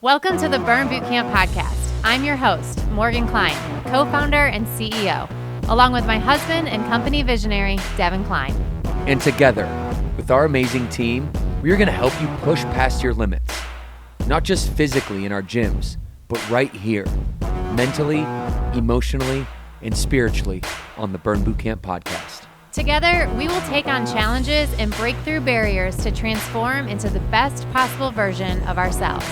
Welcome to the Burn Bootcamp podcast. I'm your host, Morgan Klein, co-founder and CEO, along with my husband and company visionary, Devin Klein. And together, with our amazing team, we are going to help you push past your limits, not just physically in our gyms, but right here, mentally, emotionally, and spiritually on the Burn Bootcamp podcast. Together, we will take on challenges and break through barriers to transform into the best possible version of ourselves.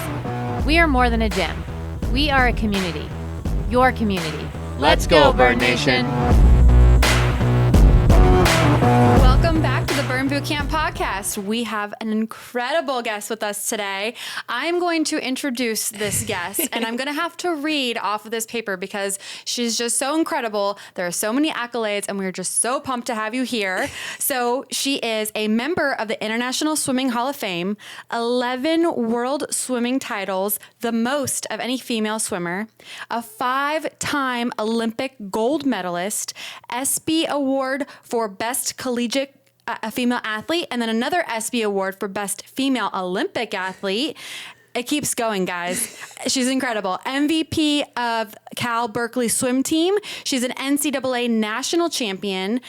We are more than a gym. We are a community. Your community. Let's go, Burn Nation. Welcome back to the Burn Bootcamp podcast. We have an incredible guest with us today. I'm going to introduce this guest, and I'm going to have to read off of this paper because she's just so incredible. There are so many accolades, and we're just so pumped to have you here. So she is a member of the International Swimming Hall of Fame, 11 world swimming titles, the most of any female swimmer, a 5-time Olympic gold medalist, SB Award for Best Collegiate a female athlete, and then another SB award for best female Olympic athlete. It keeps going, guys. She's incredible. MVP of Cal Berkeley swim team. She's an NCAA national champion.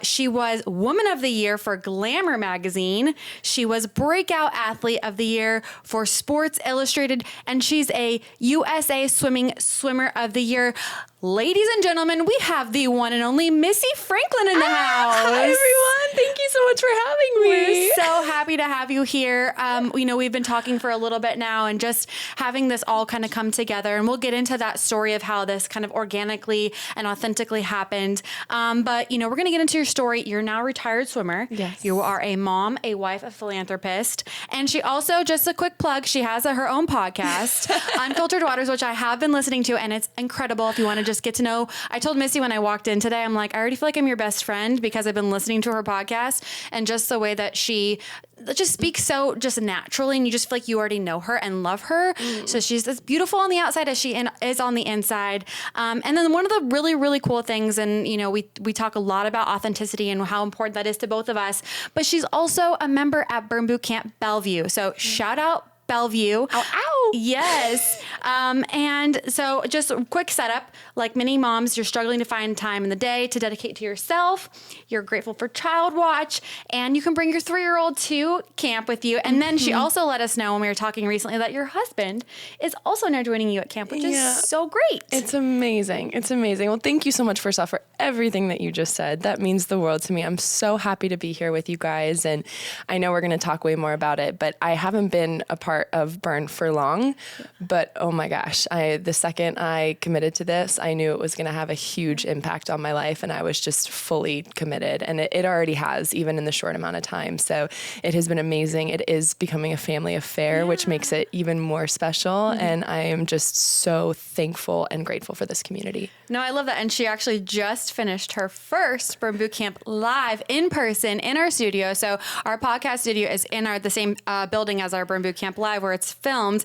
She was Woman of the Year for Glamour magazine. She was Breakout Athlete of the Year for Sports Illustrated, and she's a USA Swimming Swimmer of the Year. Ladies and gentlemen, we have the one and only Missy Franklin in the house. Hi, everyone. Thank you so much for having me. We're so happy to have you here. We've been talking for a little bit now and just having this all kind of come together. And we'll get into that story of how this kind of organically and authentically happened. But we're going to get into your story. You're now a retired swimmer. Yes. You are a mom, a wife, a philanthropist. And she also, just a quick plug, she has her own podcast, Unfiltered Waters, which I have been listening to. And it's incredible if you want to just get to know. I told Missy when I walked in today, I'm like, I already feel like I'm your best friend because I've been listening to her podcast and just the way that she just speaks so just naturally, and you just feel like you already know her and love her. So she's as beautiful on the outside as she is on the inside. And then one of the really, really cool things, and we talk a lot about authenticity and how important that is to both of us, but she's also a member at Burn Bootcamp Bellevue. So shout out Bellevue. Ow, ow. Yes. And so just a quick setup, like many moms, you're struggling to find time in the day to dedicate to yourself. You're grateful for Child Watch, and you can bring your 3-year-old to camp with you. And then she also let us know when we were talking recently that your husband is also now joining you at camp, which is so great. It's amazing. It's amazing. Well, thank you so much, first off, for everything that you just said. That means the world to me. I'm so happy to be here with you guys. And I know we're going to talk way more about it, but I haven't been a part of Burn for long, but oh my gosh, the second I committed to this, I knew it was going to have a huge impact on my life, and I was just fully committed, and it already has, even in the short amount of time. So it has been amazing. It is becoming a family affair, which makes it even more special, and I am just so thankful and grateful for this community. No, I love that. And she actually just finished her first Burn Bootcamp live in person in our studio. So our podcast studio is in the same building as our Burn Bootcamp live where it's filmed.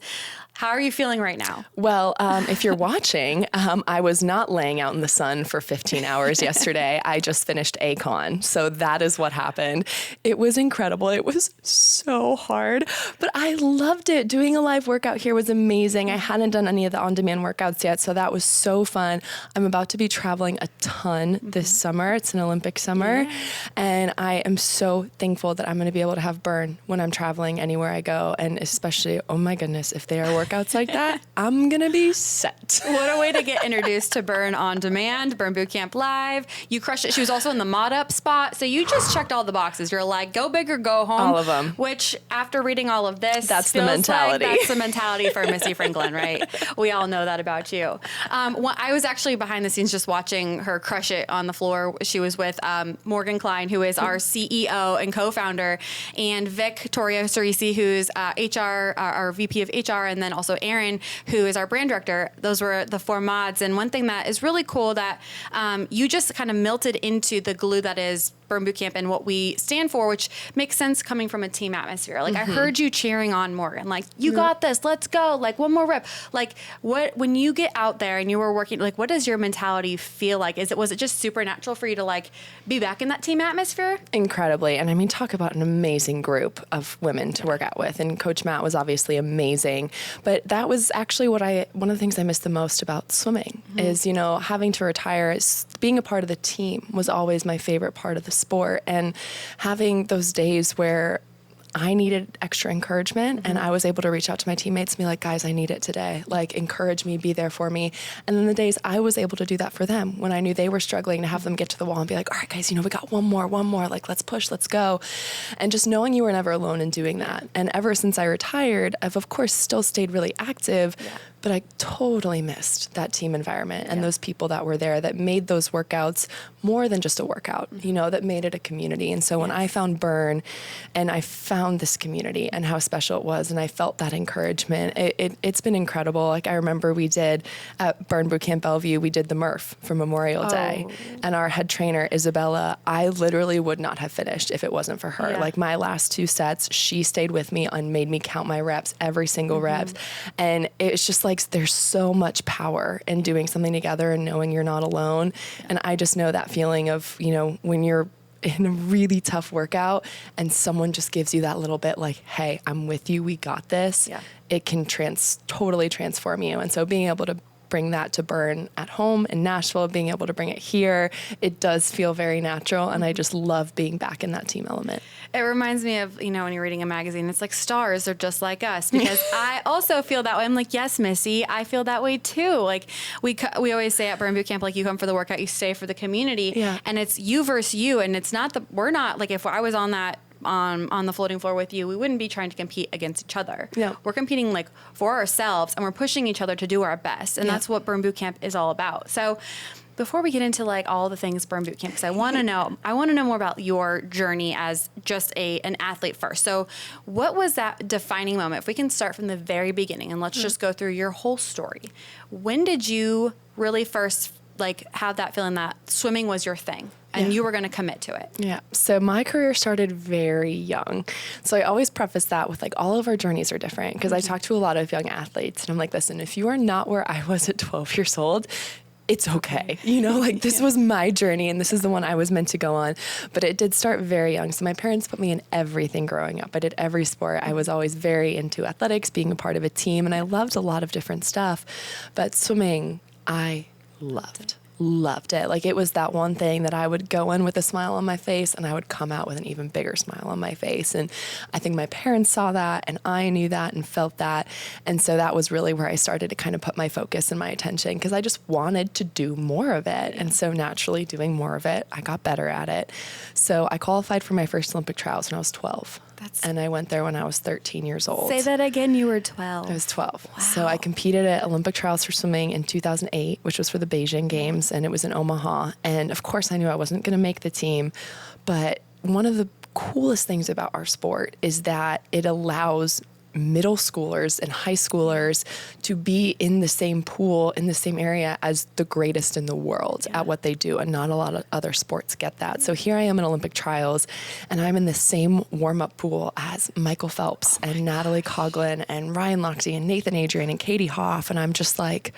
How are you feeling right now? Well, if you're watching, I was not laying out in the sun for 15 hours yesterday. I just finished ACON. So that is what happened. It was incredible. It was so hard, but I loved it. Doing a live workout here was amazing. I hadn't done any of the on-demand workouts yet, so that was so fun. I'm about to be traveling a ton this summer. It's an Olympic summer, and I am so thankful that I'm going to be able to have Burn when I'm traveling anywhere I go, and especially, oh my goodness, if they are workouts like that, I'm going to be set. What a way to get introduced to Burn on demand, Burn Bootcamp live. You crushed it. She was also in the mod up spot. So you just checked all the boxes. You're like, go big or go home. All of them. Which after reading all of this, that's the feels mentality. Like that's the mentality for Missy Franklin, right? We all know that about you. I was actually behind the scenes just watching her crush it on the floor. She was with Morgan Klein, who is our CEO and co-founder, and Victoria Cerisi, who's HR, our VP of HR, and then also Aaron, who is our brand director. Those were the 4 mods. And one thing that is really cool that you just kind of melted into the glue that is Burn Boot Camp and what we stand for, which makes sense coming from a team atmosphere. Like I heard you cheering on Morgan, like, you got this, let's go, like one more rep. Like when you get out there and you were working, like what does your mentality feel like? Was it just supernatural for you to like be back in that team atmosphere? Incredibly. And I mean, talk about an amazing group of women to work out with. And Coach Matt was obviously amazing, but that was actually one of the things I missed the most about swimming is, having to retire, being a part of the team was always my favorite part of the sport, and having those days where I needed extra encouragement and I was able to reach out to my teammates and be like, guys, I need it today. Like, encourage me, be there for me. And then the days I was able to do that for them when I knew they were struggling, to have them get to the wall and be like, all right, guys, we got one more, like, let's push, let's go. And just knowing you were never alone in doing that. And ever since I retired, I've of course still stayed really active, but I totally missed that team environment and those people that were there that made those workouts more than just a workout, that made it a community. And so when I found Burn and I found this community and how special it was, and I felt that encouragement, it's been incredible. Like I remember we did at Burn Boot Camp Bellevue, we did the Murph for Memorial Day, and our head trainer, Isabella, I literally would not have finished if it wasn't for her. Like my last 2 sets, she stayed with me and made me count my reps, every single reps. And it's just like, there's so much power in doing something together and knowing you're not alone. And I just know that feeling of, when you're in a really tough workout and someone just gives you that little bit like, hey, I'm with you, we got this. It can totally transform you. And so being able to bring that to Burn at home in Nashville, being able to bring it here, it does feel very natural. And I just love being back in that team element. It reminds me of, when you're reading a magazine, it's like stars are just like us, because I also feel that way. I'm like, yes, Missy, I feel that way too. Like we always say at Burn Boot Camp, like, you come for the workout, you stay for the community, and it's you versus you. And it's not we're not like, if I was on that, on the floating floor with you, we wouldn't be trying to compete against each other. We're competing like for ourselves, and we're pushing each other to do our best. And that's what Burn Boot Camp is all about. So before we get into like all the things Burn Boot Camp, because I want to know more about your journey as just an athlete first. So what was that defining moment? If we can start from the very beginning and let's just go through your whole story. When did you really first like have that feeling that swimming was your thing and you were going to commit to it? Yeah. So my career started very young. So I always preface that with like, all of our journeys are different, because I talk to a lot of young athletes and I'm like, listen, if you are not where I was at 12 years old, it's okay. This was my journey and this is the one I was meant to go on. But it did start very young. So my parents put me in everything growing up. I did every sport. I was always very into athletics, being a part of a team, and I loved a lot of different stuff. But swimming, I loved it. Like, it was that one thing that I would go in with a smile on my face and I would come out with an even bigger smile on my face. And I think my parents saw that and I knew that and felt that. And so that was really where I started to kind of put my focus and my attention, because I just wanted to do more of it. And so naturally, doing more of it, I got better at it. So I qualified for my first Olympic trials when I was 12. And I went there when I was 13 years old. Say that again, you were 12. I was 12. Wow. So I competed at Olympic trials for swimming in 2008, which was for the Beijing Games, and it was in Omaha. And of course I knew I wasn't going to make the team, but one of the coolest things about our sport is that it allows middle schoolers and high schoolers to be in the same pool, in the same area as the greatest in the world at what they do. And not a lot of other sports get that. So here I am in Olympic trials and I'm in the same warm-up pool as Michael Phelps and Natalie Coughlin and Ryan Lochte and Nathan Adrian and Katie Hoff. And I'm just like,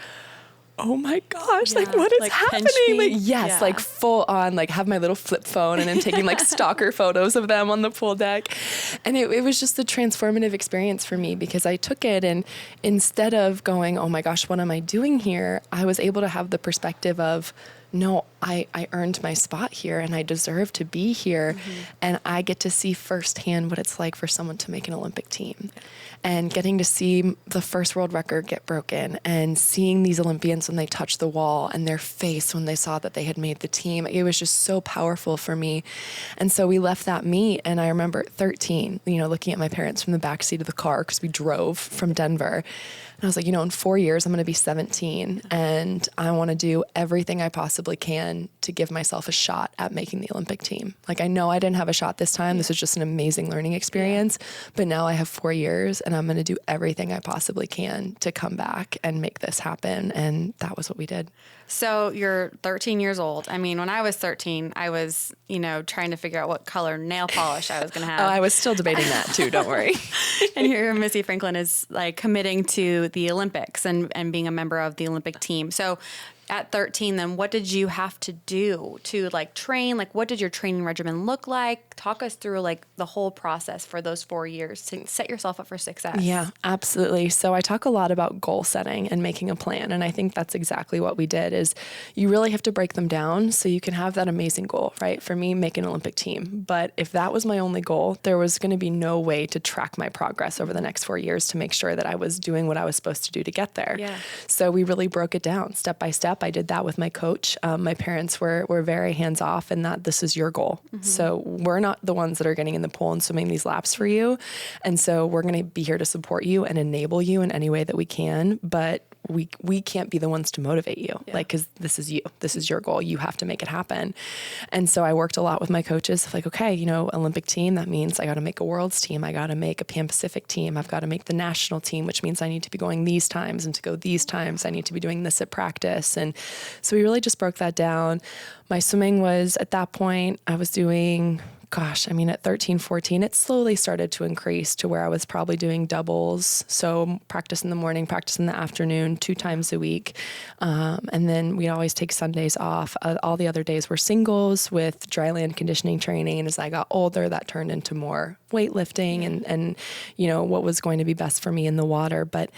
oh my gosh, like what is happening? Like, yes, like full on, like have my little flip phone and I'm taking like stalker photos of them on the pool deck. And it was just a transformative experience for me, because I took it and instead of going, oh my gosh, what am I doing here? I was able to have the perspective of, no, I earned my spot here and I deserve to be here. And I get to see firsthand what it's like for someone to make an Olympic team. And getting to see the first world record get broken and seeing these Olympians when they touched the wall and their face when they saw that they had made the team, it was just so powerful for me. And so we left that meet, and I remember at 13, looking at my parents from the backseat of the car, because we drove from Denver. And I was like, in 4 years, I'm going to be 17 and I want to do everything I possibly can to give myself a shot at making the Olympic team. Like, I know I didn't have a shot this time. This was just an amazing learning experience, but now I have 4 years and I'm going to do everything I possibly can to come back and make this happen. And that was what we did. So you're 13 years old. I mean, when I was 13, I was, trying to figure out what color nail polish I was going to have. Oh, I was still debating that too. Don't worry. And here Missy Franklin is like committing to the Olympics and being a member of the Olympic team. So at 13, then what did you have to do to like train? Like, what did your training regimen look like? Talk us through like the whole process for those 4 years to set yourself up for success. Yeah, absolutely. So I talk a lot about goal setting and making a plan. And I think that's exactly what we did is you really have to break them down so you can have that amazing goal, right? For me, make an Olympic team. But if that was my only goal, there was going to be no way to track my progress over the next 4 years to make sure that I was doing what I was supposed to do to get there. Yeah. So we really broke it down step by step. I did that with my coach. My parents were very hands off in that this is your goal. Mm-hmm. So we're not the ones that are getting in the pool and swimming these laps for you. And so we're going to be here to support you and enable you in any way that we can. But we can't be the ones to motivate you, because this is you. This is your goal. You have to make it happen. And so I worked a lot with my coaches, like, okay, Olympic team, that means I got to make a world's team. I got to make a Pan Pacific team. I've got to make the national team, which means I need to be going these times, and to go these times, I need to be doing this at practice. And so we really just broke that down. My swimming was, at that point, I was doing, at 13, 14, it slowly started to increase to where I was probably doing doubles. So practice in the morning, practice in the afternoon, 2 times a week. And then we always take Sundays off. All the other days were singles with dry land conditioning training. And as I got older, that turned into more weightlifting and what was going to be best for me in the water. But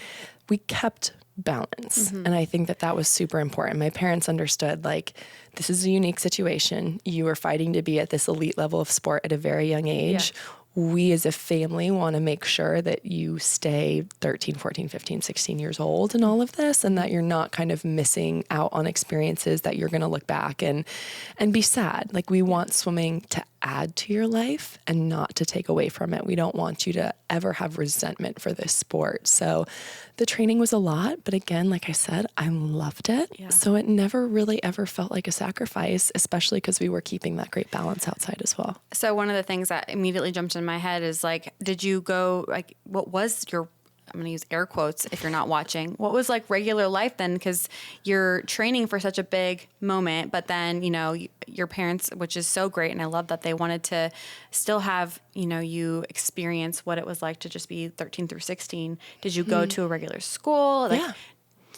we kept balance. Mm-hmm. And I think that was super important. My parents understood, like, this is a unique situation. You are fighting to be at this elite level of sport at a very young age. Yeah. We as a family want to make sure that you stay 13, 14, 15, 16 years old in all of this, and that you're not kind of missing out on experiences that you're going to look back and be sad. Like, we want swimming to add to your life and not to take away from it. We don't want you to ever have resentment for this sport. So the training was a lot, but again, like I said, I loved it. Yeah. So it never really ever felt like a sacrifice, especially because we were keeping that great balance outside as well. So one of the things that immediately jumped in my head is like, did you go, like, what was your, I'm going to use air quotes if you're not watching, what was like regular life then? Because you're training for such a big moment, but then, your parents, which is so great, and I love that they wanted to still have, you experience what it was like to just be 13 through 16. Did you go to a regular school? Like, yeah.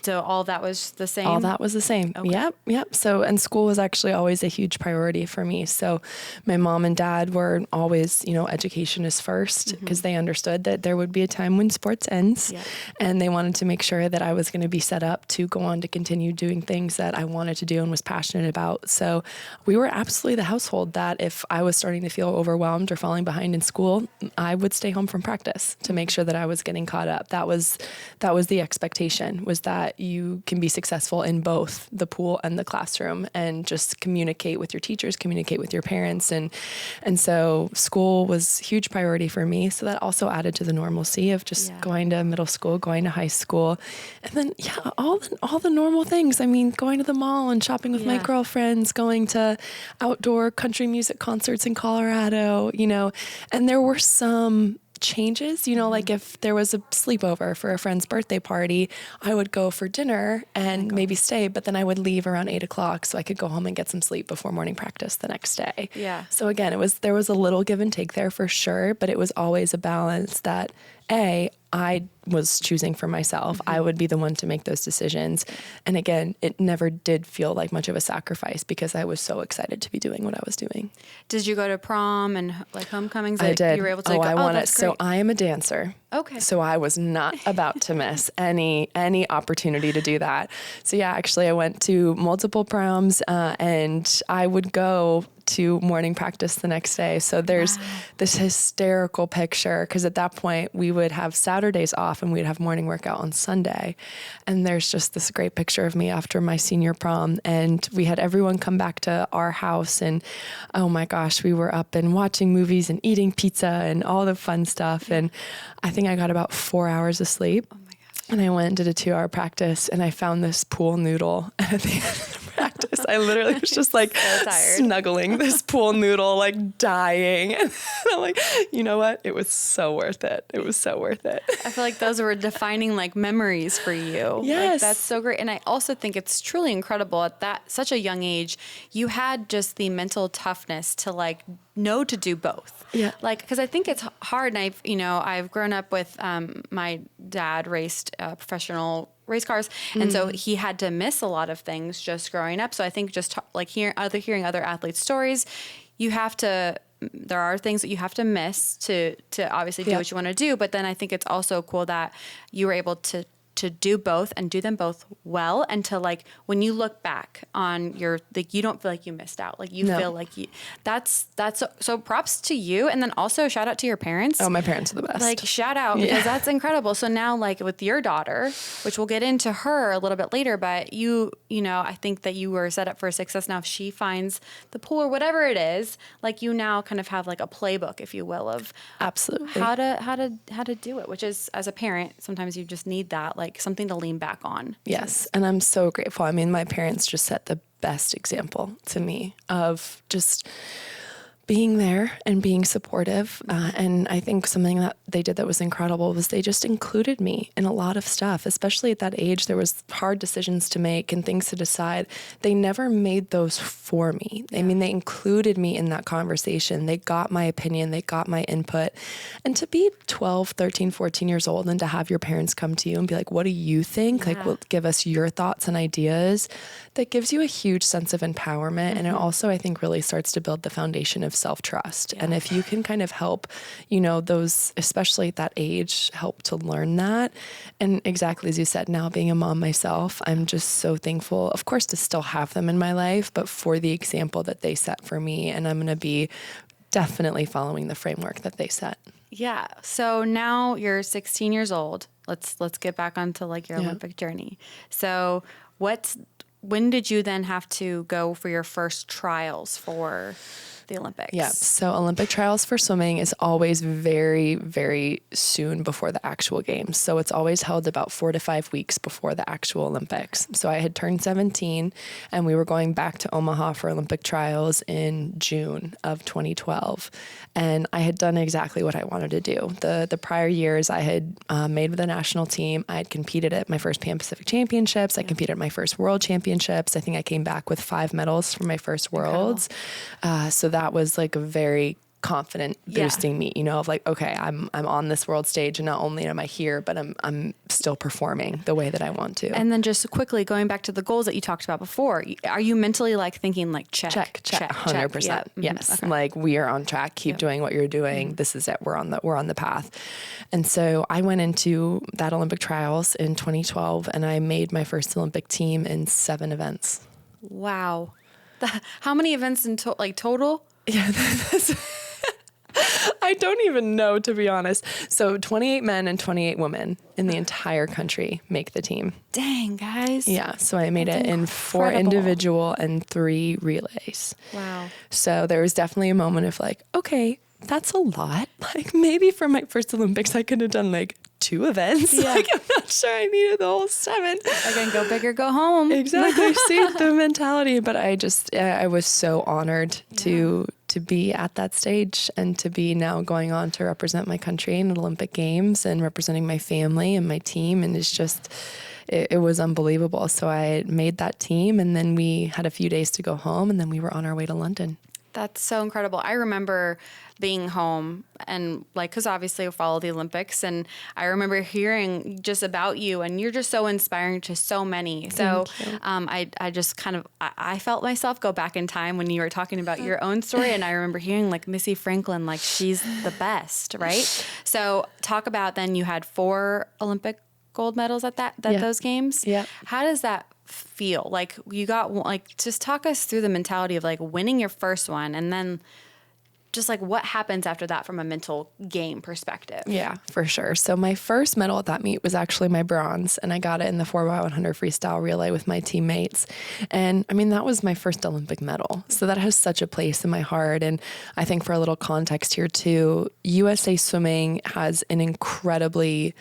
So all that was the same? All that was the same. Okay. Yep. So, and school was actually always a huge priority for me. So my mom and dad were always, education is first, because they understood that there would be a time when sports ends. Yep. And they wanted to make sure that I was going to be set up to go on to continue doing things that I wanted to do and was passionate about. So we were absolutely the household that if I was starting to feel overwhelmed or falling behind in school, I would stay home from practice to make sure that I was getting caught up. That was the expectation, was that you can be successful in both the pool and the classroom, and just communicate with your teachers, communicate with your parents. And so school was a huge priority for me. So that also added to the normalcy of just going to middle school, going to high school. And then, all the normal things. I mean, going to the mall and shopping with my girlfriends, going to outdoor country music concerts in Colorado, and there were some changes, like if there was a sleepover for a friend's birthday party, I would go for dinner and maybe stay, but then I would leave around 8:00 so I could go home and get some sleep before morning practice the next day. Yeah. So again, there was a little give and take there for sure, but it was always a balance that I was choosing for myself. I would be the one to make those decisions. And again, it never did feel like much of a sacrifice because I was so excited to be doing what I was doing. Did you go to prom and like homecomings? I did. You were able to I want it. So I am a dancer. Okay. So I was not about to miss any opportunity to do that. So actually I went to multiple proms and I would go to morning practice the next day. So there's this hysterical picture, because at that point we would have Saturdays off and we'd have morning workout on Sunday. And there's just this great picture of me after my senior prom, and we had everyone come back to our house, and oh my gosh, we were up and watching movies and eating pizza and all the fun stuff. And I think I got about 4 hours of sleep. Oh my gosh. And I went and did a 2-hour practice, and I found this pool noodle. And at the end of the practice, I literally was just like snuggling this pool noodle, like dying. And I'm like, you know what? It was so worth it. It was so worth it. I feel like those were defining like memories for you. Yes. Like, that's so great. And I also think it's truly incredible at that such a young age, you had just the mental toughness to like know to do both. Yeah. Like, because I think it's hard. And I've grown up with my dad raced professional race cars. And so he had to miss a lot of things just growing up. So I think just like hearing other athletes' stories, there are things that you have to miss to obviously do what you want to do. But then I think it's also cool that you were able to do both and do them both well. And to like, when you look back on like, you don't feel like you missed out. Like you feel like that's so props to you. And then also shout out to your parents. Oh, my parents are the best. Like shout out because that's incredible. So now like with your daughter, which we'll get into her a little bit later, but I think that you were set up for success. Now, if she finds the pool or whatever it is, like you now kind of have like a playbook, if you will, of absolutely how to do it, which is, as a parent, sometimes you just need that, like something to lean back on. Yes. And I'm so grateful. I mean, my parents just set the best example to me of just being there and being supportive. And I think something that they did that was incredible was they just included me in a lot of stuff, especially at that age. There was hard decisions to make and things to decide. They never made those for me. I mean, they included me in that conversation. They got my opinion. They got my input. And to be 12, 13, 14 years old and to have your parents come to you and be like, what do you think? Like, well, give us your thoughts and ideas. That gives you a huge sense of empowerment. And it also, I think, really starts to build the foundation of self-trust. And if you can kind of help, those, especially at that age, help to learn that. And exactly as you said, now being a mom myself, I'm just so thankful, of course, to still have them in my life, but for the example that they set for me. And I'm going to be definitely following the framework that they set. Yeah. So now you're 16 years old. Let's get back onto like your Olympic journey. So when did you then have to go for your first trials for the Olympics? Yeah. So Olympic trials for swimming is always very, very soon before the actual games. So it's always held about 4 to 5 weeks before the actual Olympics. So I had turned 17 and we were going back to Omaha for Olympic trials in June of 2012. And I had done exactly what I wanted to do. The prior years I had made with the national team. I had competed at my first Pan Pacific Championships. I competed at my first World Championships. I think I came back with 5 medals from my first Worlds. So that was like a very confident boosting me, of like, okay, I'm on this world stage and not only am I here, but I'm still performing the way that I want to. And then just quickly going back to the goals that you talked about before, are you mentally like thinking like check 100%. Yeah. Yes. Okay. Like we are on track. Keep doing what you're doing. This is it. We're on the path. And so I went into that Olympic trials in 2012 and I made my first Olympic team in 7 events. Wow. How many events in total? Yeah, I don't even know, to be honest. So 28 men and 28 women in the entire country make the team. Dang, guys. Yeah, so I made it in 4 individual and 3 relays. Wow. So there was definitely a moment of like, okay, that's a lot. Like maybe for my first Olympics, I could have done like 2 events. Yeah. Like I'm not sure I needed the whole 7. Again, go big or go home. Exactly. See the mentality. But I was so honored to be at that stage and to be now going on to represent my country in Olympic Games and representing my family and my team. And it's just, it was unbelievable. So I made that team and then we had a few days to go home and then we were on our way to London. That's so incredible. I remember being home and because obviously I follow the Olympics and I remember hearing just about you and you're just so inspiring to so many. So I just kind of, I felt myself go back in time when you were talking about your own story. And I remember hearing Missy Franklin, she's the best, right? So talk about then you had 4 Olympic gold medals at those games. Yeah. How does that feel? You got just talk us through the mentality of winning your first one and then just what happens after that from a mental game perspective. Yeah, for sure. So my first medal at that meet was actually my bronze and I got it in the 4x100 freestyle relay with my teammates. And I mean, that was my first Olympic medal. So that has such a place in my heart. And I think for a little context here too, USA Swimming has an incredibly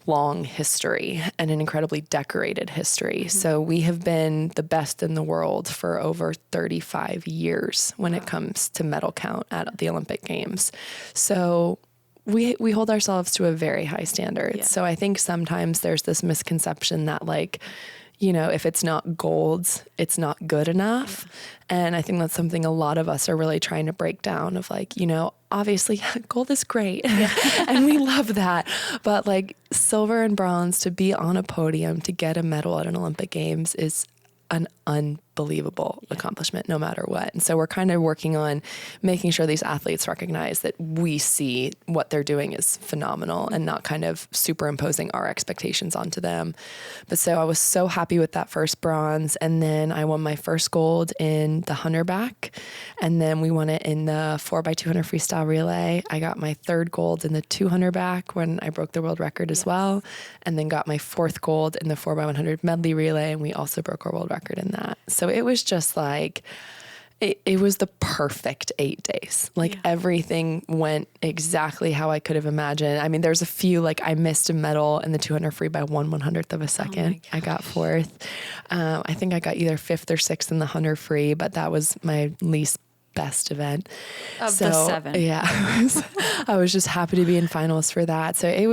long history and an incredibly decorated history. So we have been the best in the world for over 35 years when it comes to medal count at the Olympic Games. So we hold ourselves to a very high standard. So I think sometimes there's this misconception that like, you know, if it's not gold, it's not good enough. And I think that's something a lot of us are really trying to break down of like, you know, obviously gold is great and we love that. But like silver and bronze, to be on a podium, to get a medal at an Olympic Games is an unbelievable accomplishment no matter what. And so we're kind of working on making sure these athletes recognize that we see what they're doing is phenomenal and not kind of superimposing our expectations onto them. But so I was so happy with that first bronze. And then I won my first gold in the 100-back. And then we won it in the 4x200 freestyle relay. I got my third gold in the 200-back when I broke the world record as well. And then got my fourth gold in the 4x100 medley relay. And we also broke our world record in that. So it was just like, it was the perfect 8 days. Like everything went exactly how I could have imagined. I mean, there's a few, like I missed a medal in the 200 free by 1/100th of a second. I got fourth. I think I got either fifth or sixth in the 100 free, but that was my least best event. Of the 7. Yeah. I was just happy to be in finals for that. So it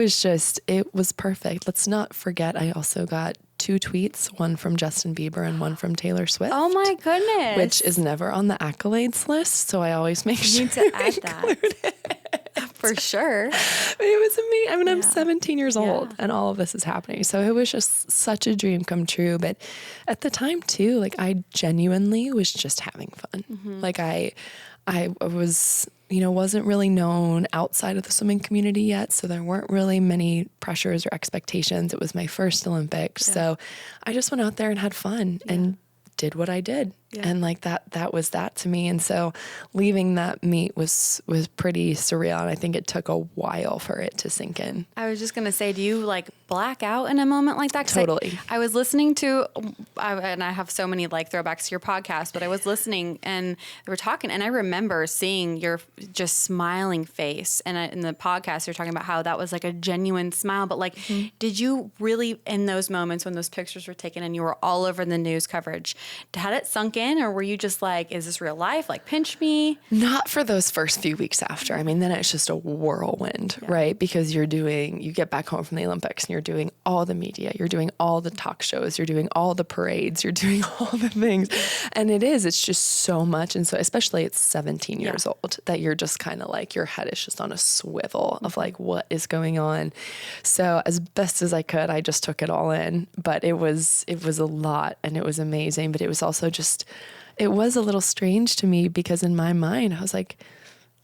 was perfect. Let's not forget, I also got 2 tweets, one from Justin Bieber and one from Taylor Swift. Oh my goodness. Which is never on the accolades list. So I always make sure to add that. For sure. It was amazing. I mean, I'm 17 years old and all of this is happening. So it was just such a dream come true. But at the time too, like I genuinely was just having fun. Like I was, you know, wasn't really known outside of the swimming community yet. So there weren't really many pressures or expectations. It was my first Olympics. So I just went out there and had fun and did what I did. And like that was that to me. And so leaving that meet was pretty surreal. And I think it took a while for it to sink in. I was just going to say, do you like black out in a moment like that? 'Cause Totally. I was listening to, and I have so many like throwbacks to your podcast, but I was listening and they were talking and I remember seeing your just smiling face. And in the podcast, you're talking about how that was like a genuine smile, but like, did you really in those moments when those pictures were taken and you were all over the news coverage, had it sunk in? Or were you just like, is this real life? Like, pinch me? Not for those first few weeks after. I mean, then it's just a whirlwind, right? Because you get back home from the Olympics and you're doing all the media, you're doing all the talk shows, you're doing all the parades, you're doing all the things. And it's just so much. And so, especially at 17 years old, that you're just kind of like, your head is just on a swivel of like, what is going on? So as best as I could, I just took it all in, but it was a lot and it was amazing, but it was also just, it was a little strange to me because in my mind, I was like,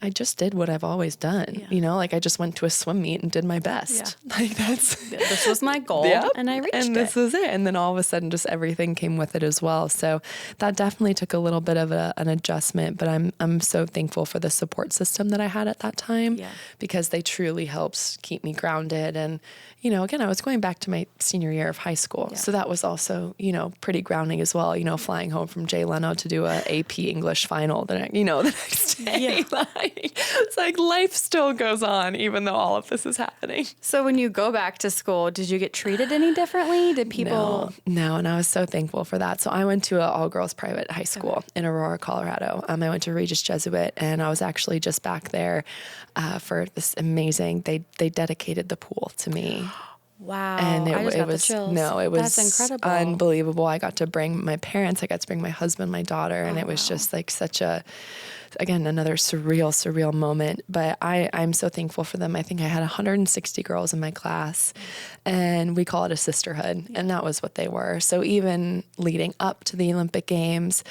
I just did what I've always done. You know, like I just went to a swim meet and did my best. Like this was my goal and I reached it. And this was it. And then all of a sudden just everything came with it as well. So that definitely took a little bit of an adjustment, but I'm so thankful for the support system that I had at that time because they truly helped keep me grounded. And, you know, again, I was going back to my senior year of high school. So that was also, you know, pretty grounding as well, you know, flying home from Jay Leno to do a AP English final the next day. It's like life still goes on even though all of this is happening. So when you go back to school, did you get treated any differently? Did people? No, and I was so thankful for that. So I went to an all-girls private high school in Aurora, Colorado. I went to Regis Jesuit, and I was actually just back there for this amazing, they dedicated the pool to me. Wow. And it was That's incredible. Unbelievable. I got to bring my parents, I got to bring my husband, my daughter, and it was just like such a, again, another surreal moment. But I'm so thankful for them. I think I had 160 girls in my class, and we call it a sisterhood, and that was what they were. So even leading up to the Olympic Games,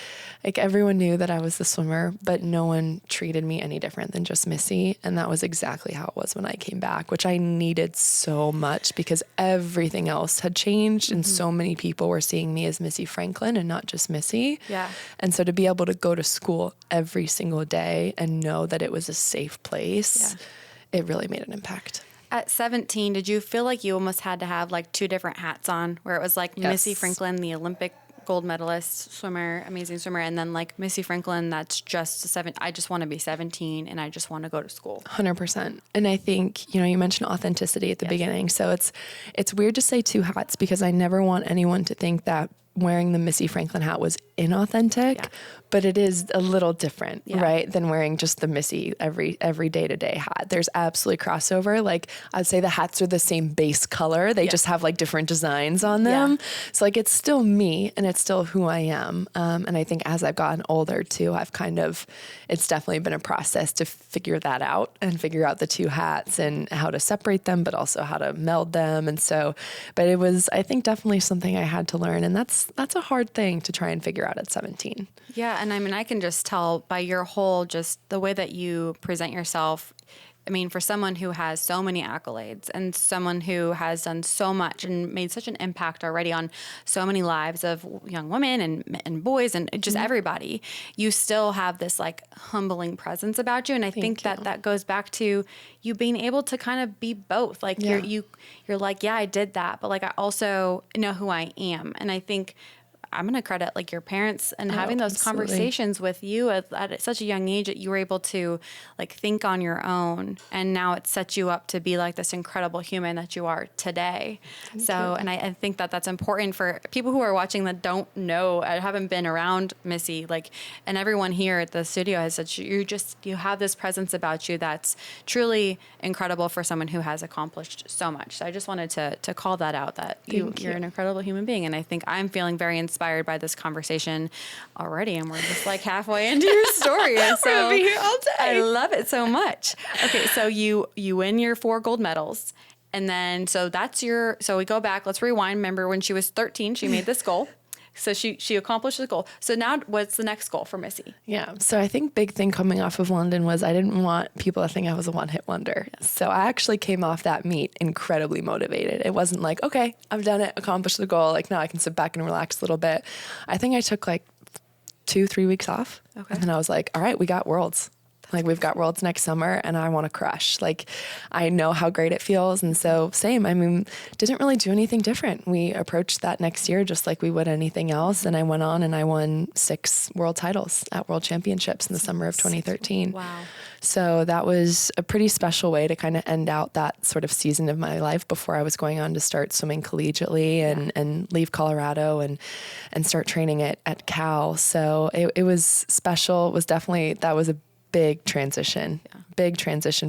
like everyone knew that I was the swimmer, but no one treated me any different than just Missy. And that was exactly how it was when I came back, which I needed so much because everything else had changed and so many people were seeing me as Missy Franklin and not just Missy. Yeah. And so to be able to go to school every single day and know that it was a safe place, it really made an impact. At 17, did you feel like you almost had to have like 2 different hats on, where it was like Missy Franklin, the Olympic gold medalist swimmer, amazing swimmer, and then like Missy Franklin, that's I just want to be 17 and I just want to go to school. 100%. And I think, you mentioned authenticity at the beginning. So it's weird to say two hats because I never want anyone to think that wearing the Missy Franklin hat was inauthentic, but it is a little different, right, than wearing just the Missy every day-to-day hat. There's absolutely crossover. Like, I'd say the hats are the same base color. They just have like different designs on them. So like, it's still me and it's still who I am. And I think as I've gotten older too, it's definitely been a process to figure that out and figure out the two hats and how to separate them, but also how to meld them. And so, but it was, I think, definitely something I had to learn. And that's a hard thing to try and figure out at 17. Yeah. And I mean, I can just tell by your just the way that you present yourself. I mean, for someone who has so many accolades and someone who has done so much and made such an impact already on so many lives of young women and boys and just everybody, you still have this like humbling presence about you. And I think that goes back to you being able to kind of be both. Like you're like, yeah, I did that, but like I also know who I am. And I think I'm going to credit like your parents and having those conversations with you at such a young age that you were able to like think on your own. And now it sets you up to be like this incredible human that you are today. And I think that that's important for people who are watching that don't know, I haven't been around Missy, like, and everyone here at the studio has said, you have this presence about you that's truly incredible for someone who has accomplished so much. So I just wanted to call that out, that you're an incredible human being. And I think I'm feeling very inspired by this conversation already, and we're just like halfway into your story. And so we're gonna be here all day. I love it so much. Okay, so you win your 4 gold medals, and then so we go back. Let's rewind. Remember when she was 13, she made this goal. So she accomplished the goal. So now what's the next goal for Missy? Yeah. So I think big thing coming off of London was I didn't want people to think I was a one-hit wonder. Yes. So I actually came off that meet incredibly motivated. It wasn't like, okay, I've done it, accomplished the goal. Like, now I can sit back and relax a little bit. I think I took like 2-3 weeks off. Okay. And then I was like, all right, we got Worlds. Like, we've got Worlds next summer and I want to crush. Like, I know how great it feels. And so same, I mean, didn't really do anything different. We approached that next year just like we would anything else. And I went on and I won 6 world titles at World Championships in the summer of 2013. Wow. So that was a pretty special way to kind of end out that sort of season of my life before I was going on to start swimming collegiately and leave Colorado and start training at Cal. So it was special. It was definitely, that was a big transition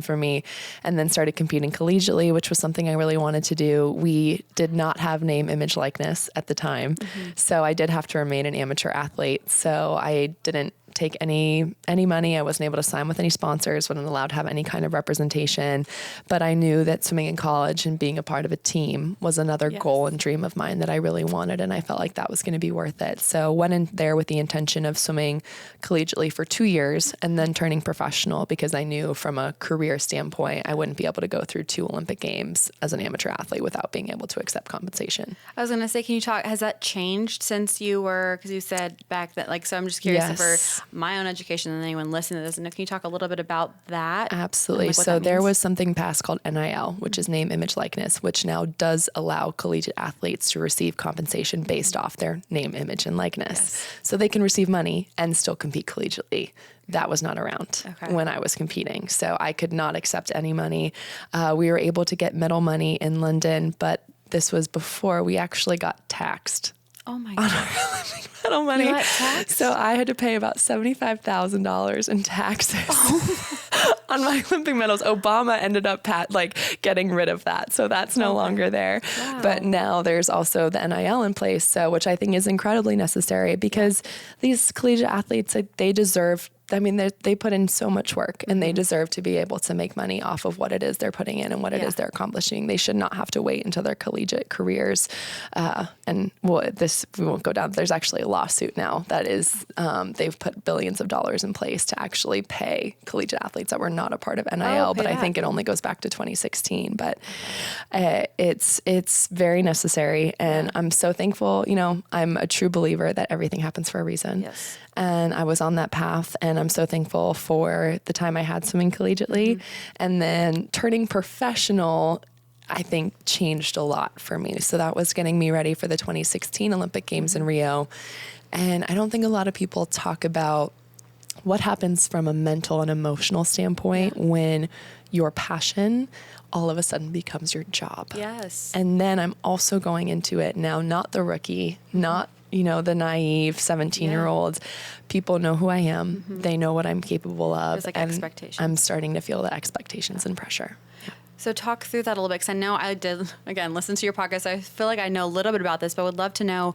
for me, and then started competing collegiately, which was something I really wanted to do. We did not have name, image, likeness at the time. So I did have to remain an amateur athlete. So I didn't take any money. I wasn't able to sign with any sponsors, wasn't allowed to have any kind of representation. But I knew that swimming in college and being a part of a team was another goal and dream of mine that I really wanted. And I felt like that was going to be worth it. So went in there with the intention of swimming collegiately for 2 years and then turning professional, because I knew from a career standpoint, I wouldn't be able to go through 2 Olympic Games as an amateur athlete without being able to accept compensation. I was going to say, can you talk, has that changed since you were, because you said back that, like, so I'm just curious for my own education and anyone listening to this, and can you talk a little bit about that? Absolutely. Like so there was something passed called NIL, which is name, image, likeness, which now does allow collegiate athletes to receive compensation based off their name, image, and likeness. So they can receive money and still compete collegiately. That was not around when I was competing. So I could not accept any money. We were able to get medal money in London, but this was before we actually got taxed. Oh my God. Medal money. You got taxed? So I had to pay about $75,000 in taxes on my Olympic medals. Obama ended up getting rid of that. So that's no longer there. Wow. But now there's also the NIL in place, so which I think is incredibly necessary, because these collegiate athletes, they deserve, I mean, they put in so much work, and they deserve to be able to make money off of what it is they're putting in and what it is they're accomplishing. They should not have to wait until their collegiate careers. We won't go down. There's actually a lawsuit now that is, they've put billions of dollars in place to actually pay collegiate athletes that were not a part of NIL, but I think it only goes back to 2016. But it's very necessary, and I'm so thankful. You know, I'm a true believer that everything happens for a reason. Yes. And I was on that path, and I'm so thankful for the time I had swimming collegiately. And then turning professional, I think changed a lot for me. So that was getting me ready for the 2016 Olympic Games in Rio. And I don't think a lot of people talk about what happens from a mental and emotional standpoint when your passion all of a sudden becomes your job. Yes. And then I'm also going into it now, not the rookie, not, the naive 17-year-olds. People know who I am. They know what I'm capable of. There's like and expectations. I'm starting to feel the expectations and pressure. So talk through that a little bit, because I know I did, again, listen to your podcast. I feel like I know a little bit about this, but would love to know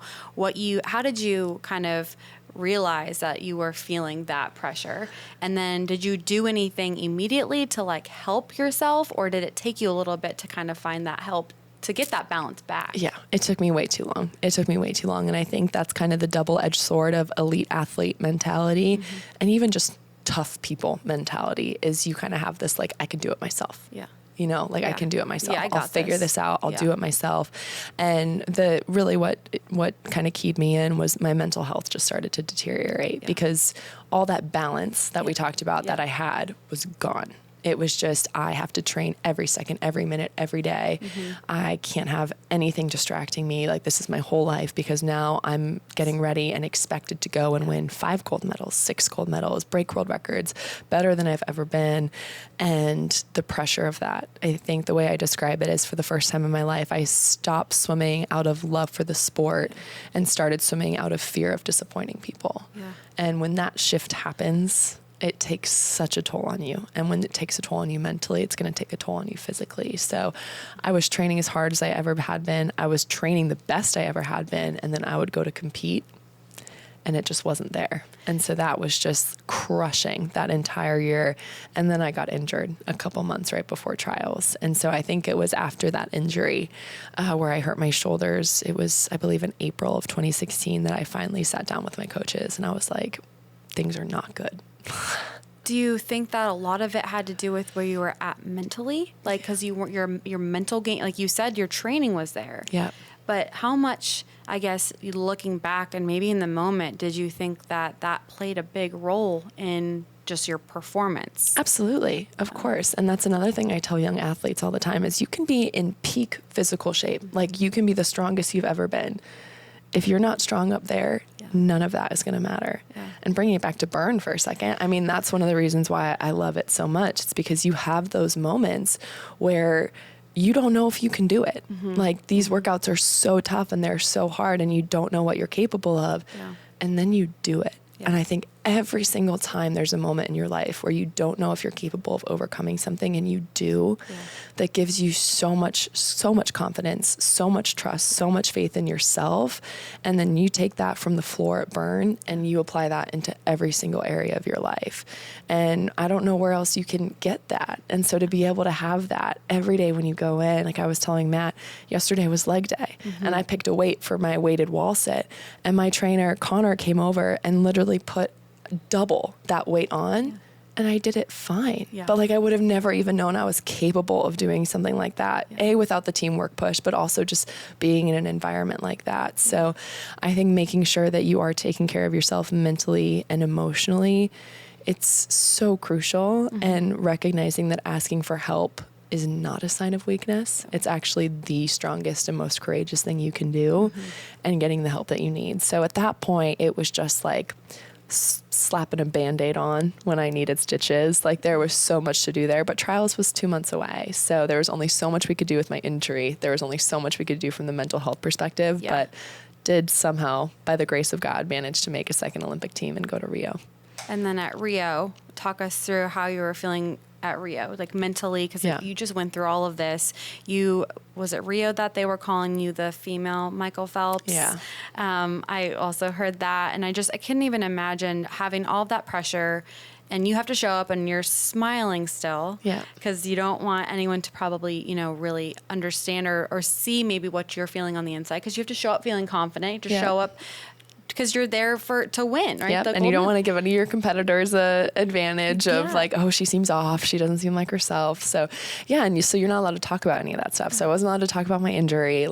how did you kind of realize that you were feeling that pressure? And then did you do anything immediately to like help yourself, or did it take you a little bit to kind of find that help to get that balance back? Yeah, it took me way too long. And I think that's kind of the double-edged sword of elite athlete mentality and even just tough people mentality is you kind of have this like, I can do it myself. Yeah. I can do it myself. Yeah, I'll figure this out. I'll do it myself. And what kind of keyed me in was my mental health just started to deteriorate because all that balance that we talked about that I had was gone. It was just, I have to train every second, every minute, every day. I can't have anything distracting me. Like, this is my whole life because now I'm getting ready and expected to go and win 5 gold medals, 6 gold medals, break world records, better than I've ever been. And the pressure of that, I think the way I describe it is for the first time in my life, I stopped swimming out of love for the sport and started swimming out of fear of disappointing people. Yeah. And when that shift happens, it takes such a toll on you. And when it takes a toll on you mentally, it's going to take a toll on you physically. So I was training as hard as I ever had been. I was training the best I ever had been. And then I would go to compete and it just wasn't there. And so that was just crushing that entire year. And then I got injured a couple months right before trials. And so I think it was after that injury where I hurt my shoulders. It was, I believe, in April of 2016 that I finally sat down with my coaches and I was like, things are not good. Do you think that a lot of it had to do with where you were at mentally? Like, because you weren't your mental game, like you said, your training was there. Yeah. But how much, I guess, looking back and maybe in the moment, did you think that played a big role in just your performance? Absolutely. Of course. And that's another thing I tell young athletes all the time is you can be in peak physical shape. Like, you can be the strongest you've ever been. If you're not strong up there, none of that is going to matter. Yeah. And bringing it back to burn for a second, I mean, that's one of the reasons why I love it so much. It's because you have those moments where you don't know if you can do it. Like, these workouts are so tough and they're so hard and you don't know what you're capable of. Yeah. And then you do it. Yeah. And I think every single time there's a moment in your life where you don't know if you're capable of overcoming something and you do, that gives you so much confidence, so much trust, so much faith in yourself. And then you take that from the floor at Burn and you apply that into every single area of your life. And I don't know where else you can get that. And so to be able to have that every day when you go in, like I was telling Matt, yesterday was leg day and I picked a weight for my weighted wall sit and my trainer, Connor, came over and literally put double that weight on and I did it fine. Yeah. But like, I would have never even known I was capable of doing something like that. A, without the teamwork push, but also just being in an environment like that. So I think making sure that you are taking care of yourself mentally and emotionally, it's so crucial. And recognizing that asking for help is not a sign of weakness. It's actually the strongest and most courageous thing you can do, and getting the help that you need. So at that point, it was just like slapping a Band-Aid on when I needed stitches. Like, there was so much to do there, but trials was 2 months away. So there was only so much we could do with my injury. There was only so much we could do from the mental health perspective, but did somehow, by the grace of God, manage to make a second Olympic team and go to Rio. And then at Rio, talk us through how you were feeling at Rio, like mentally, because you just went through all of this. Was it Rio that they were calling you the female Michael Phelps? Yeah. I also heard that, and I couldn't even imagine having all of that pressure, and you have to show up and you're smiling still. Yeah. Because you don't want anyone to probably, really understand or see maybe what you're feeling on the inside, because you have to show up feeling confident, to show up because you're there to win, right? Yep. And you don't want to give any of your competitors a advantage of like, oh, she seems off. She doesn't seem like herself. So yeah. And so you're not allowed to talk about any of that stuff. So I wasn't allowed to talk about my injury,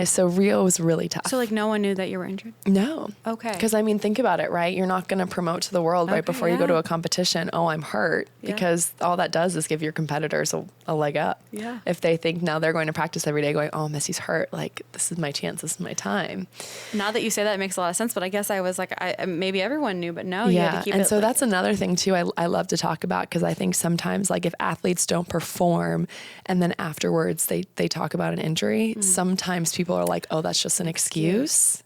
so Rio was really tough. So like no one knew that you were injured? No. Okay. Because I mean, think about it, right? You're not going to promote to the world right before you go to a competition, oh, I'm hurt, because all that does is give your competitors a leg up. Yeah. If they think now they're going to practice every day going, oh, Missy's hurt, like this is my chance, this is my time. Now that you say that, it makes a lot of sense, but I guess I was like, maybe everyone knew, but no, you had to keep it. And so that's another thing too I love to talk about, because I think sometimes like if athletes don't perform and then afterwards they talk about an injury, sometimes people are like, oh, that's just an excuse.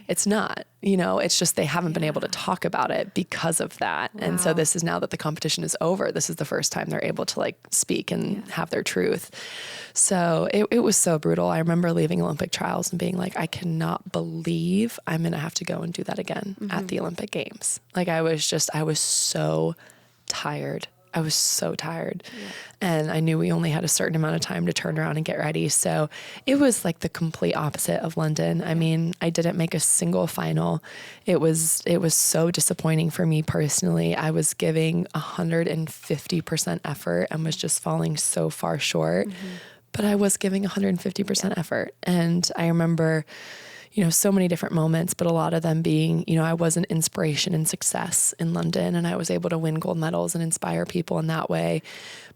It's not, it's just they haven't been able to talk about it because of that. Wow. And so this is now that the competition is over, this is the first time they're able to like speak and have their truth. So it was so brutal. I remember leaving Olympic trials and being like, I cannot believe I'm going to have to go and do that again at the Olympic Games. Like I was so tired. I was so tired. Yeah. And I knew we only had a certain amount of time to turn around and get ready. So it was like the complete opposite of London. I mean, I didn't make a single final. It was so disappointing for me personally. I was giving 150% effort and was just falling so far short. But I was giving 150% effort. And I remember so many different moments, but a lot of them being, I was an inspiration and success in London, and I was able to win gold medals and inspire people in that way.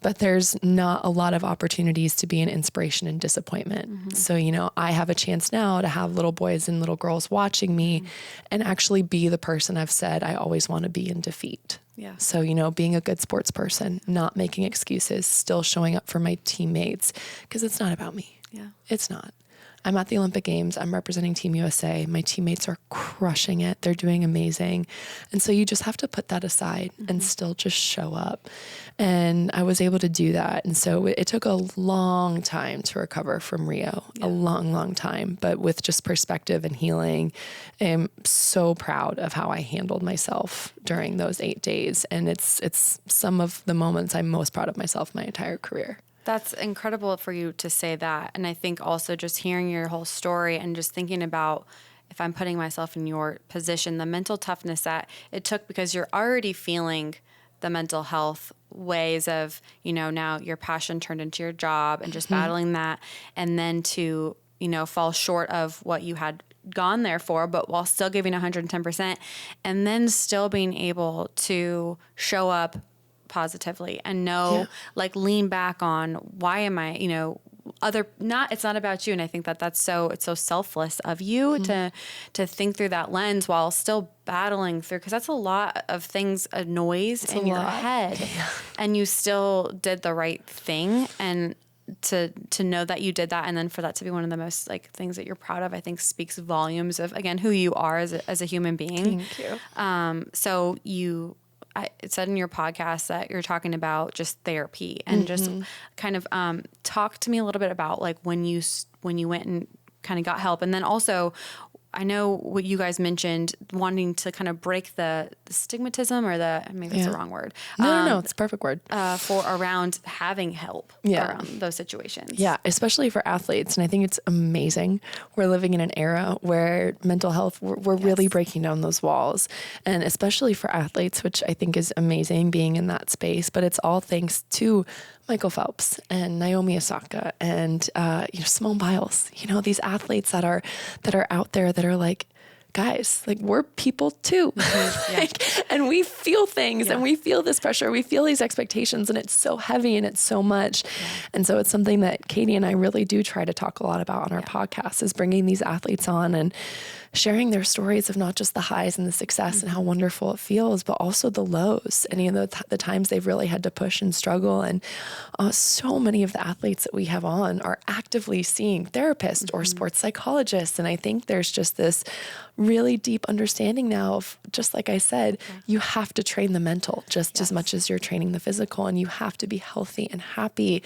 But there's not a lot of opportunities to be an inspiration and disappointment. So, I have a chance now to have little boys and little girls watching me and actually be the person I've said I always want to be in defeat. Yeah. So, being a good sports person, not making excuses, still showing up for my teammates, because it's not about me. Yeah. It's not. I'm at the Olympic Games. I'm representing Team USA. My teammates are crushing it. They're doing amazing. And so you just have to put that aside and still just show up. And I was able to do that. And so it took a long time to recover from Rio, a long, long time. But with just perspective and healing, I'm so proud of how I handled myself during those 8 days. And it's some of the moments I'm most proud of myself my entire career. That's incredible for you to say that. And I think also just hearing your whole story and just thinking about, if I'm putting myself in your position, the mental toughness that it took, because you're already feeling the mental health ways of, now your passion turned into your job and just battling that. And then to, fall short of what you had gone there for, but while still giving 110%, and then still being able to show up positively and like lean back on, why am I, it's not about you. And I think it's so selfless of you to think through that lens while still battling through, because that's a lot of things, a noise in your head, and you still did the right thing. And to know that you did that, and then for that to be one of the most like things that you're proud of, I think speaks volumes of, again, who you are as a human being. Thank you. So it said in your podcast that you're talking about just therapy and just kind of talk to me a little bit about like when you went and kind of got help. And then also, I know what you guys mentioned, wanting to kind of break the stigmatism, or maybe that's the wrong word. No, it's a perfect word. For around having help around those situations. Yeah, especially for athletes. And I think it's amazing. We're living in an era where mental health, we're really breaking down those walls. And especially for athletes, which I think is amazing being in that space. But it's all thanks to Michael Phelps and Naomi Osaka and Simone Biles. These athletes that are out there that are like, guys, like we're people too. And we feel things and we feel this pressure. We feel these expectations, and it's so heavy and it's so much. And so it's something that Katie and I really do try to talk a lot about on our podcast, is bringing these athletes on and sharing their stories of not just the highs and the success and how wonderful it feels, but also the lows and the times they've really had to push and struggle. And so many of the athletes that we have on are actively seeing therapists or sports psychologists. And I think there's just this really deep understanding now of, just like I said, you have to train the mental just as much as you're training the physical, and you have to be healthy and happy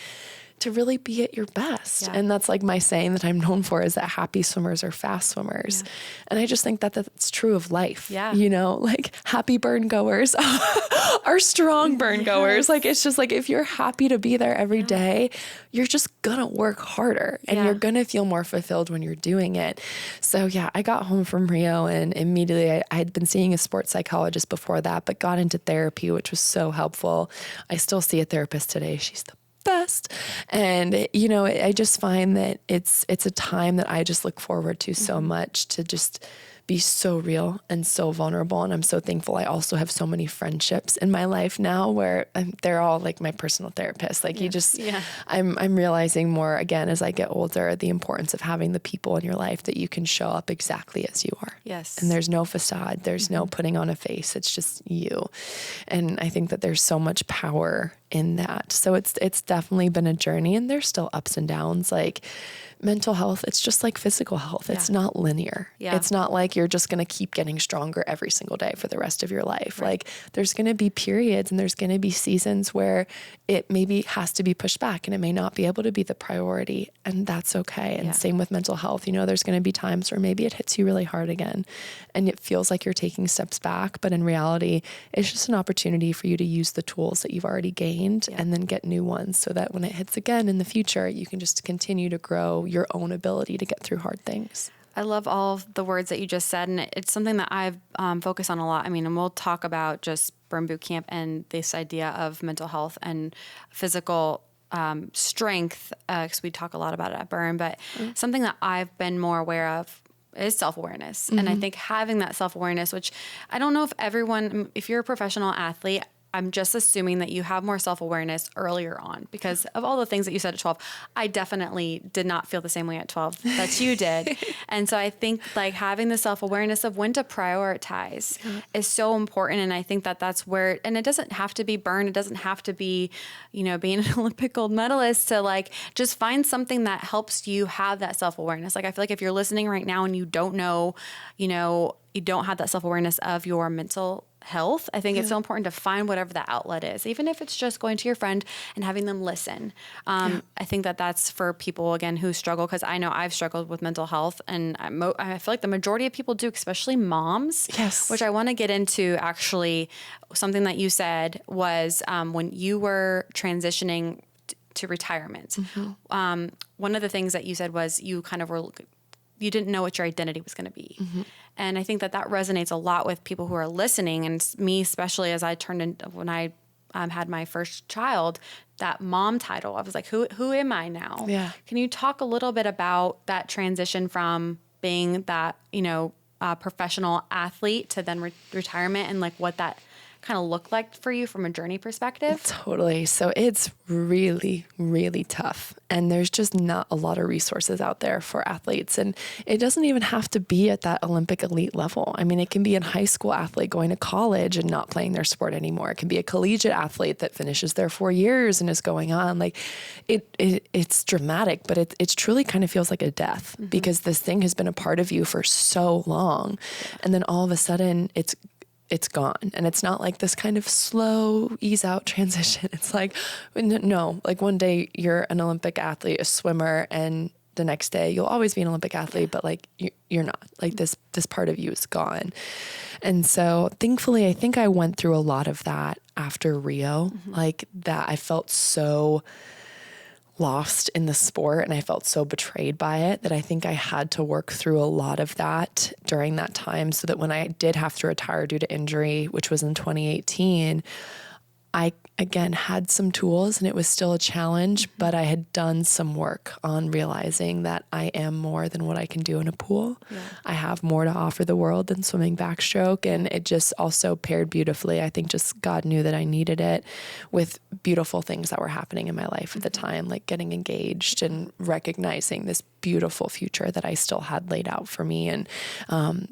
to really be at your best. Yeah. And that's like my saying that I'm known for, is that happy swimmers are fast swimmers. Yeah. And I just think that that's true of life. Yeah. You know, like happy burn goers are strong burn goers. Like, it's just like, if you're happy to be there every day, you're just gonna work harder and you're gonna feel more fulfilled when you're doing it. So yeah, I got home from Rio and immediately I had been seeing a sports psychologist before that, but got into therapy, which was so helpful. I still see a therapist today. She's the best. And, you know, I just find that it's a time that I just look forward to so much, to just be so real and so vulnerable. And I'm so thankful. I also have so many friendships in my life now where they're all like my personal therapists. Like you just, I'm realizing more again, as I get older, the importance of having the people in your life that you can show up exactly as you are. Yes. And there's no facade. There's no putting on a face. It's just you. And I think that there's so much power in that. So it's definitely been a journey, and there's still ups and downs. Like mental health, it's just like physical health. It's not linear. It's not like you're just going to keep getting stronger every single day for the rest of your life. Like there's going to be periods and there's going to be seasons where it maybe has to be pushed back and it may not be able to be the priority, and that's okay. And same with mental health. You know, there's going to be times where maybe it hits you really hard again and it feels like you're taking steps back, but in reality, it's just an opportunity for you to use the tools that you've already gained and then get new ones, so that when it hits again in the future, you can just continue to grow your own ability to get through hard things. I love all of the words that you just said, and it's something that I've focused on a lot. I mean, and we'll talk about just Burn Boot Camp and this idea of mental health and physical strength, because we talk a lot about it at Burn, but something that I've been more aware of is self-awareness. And I think having that self-awareness, which I don't know if everyone, if you're a professional athlete, I'm just assuming that you have more self-awareness earlier on, because of all the things that you said at 12. I definitely did not feel the same way at 12 that you did. And so I think like having the self-awareness of when to prioritize is so important. And I think that that's where, and it doesn't have to be Burn. It doesn't have to be, you know, being an Olympic gold medalist, to like just find something that helps you have that self-awareness. Like I feel like if you're listening right now and you don't know, you know, you don't have that self-awareness of your mental health, I think it's so important to find whatever the outlet is, even if it's just going to your friend and having them listen. I think that that's for people, again, who struggle, because I know I've struggled with mental health, and I feel like the majority of people do, especially moms, which I want to get into. Actually, something that you said was when you were transitioning to retirement, one of the things that you said was you kind of were, you didn't know what your identity was going to be. And I think that that resonates a lot with people who are listening, and me especially, as I turned into, when I had my first child, that mom title, I was like, who am I now? Can you talk a little bit about that transition from being that, you know, professional athlete to then retirement, and like what that kind of looked like for you from a journey perspective? Totally. So it's really, really tough. And there's just not a lot of resources out there for athletes. And it doesn't even have to be at that Olympic elite level. I mean, it can be a high school athlete going to college and not playing their sport anymore. It can be a collegiate athlete that finishes their 4 years and is going on. Like it's dramatic, but it truly kind of feels like a death, because this thing has been a part of you for so long. And then all of a sudden it's gone. And it's not like this kind of slow ease out transition. It's like, no, like one day you're an Olympic athlete, a swimmer, and the next day you'll always be an Olympic athlete, but like you're not. Like this part of you is gone. And so thankfully, I think I went through a lot of that after Rio, like that I felt so lost in the sport and I felt so betrayed by it that I think I had to work through a lot of that during that time, so that when I did have to retire due to injury, which was in 2018, I again had some tools, and it was still a challenge, but I had done some work on realizing that I am more than what I can do in a pool. I have more to offer the world than swimming backstroke. And it just also paired beautifully. I think just God knew that I needed it with beautiful things that were happening in my life at the time, like getting engaged and recognizing this beautiful future that I still had laid out for me. And,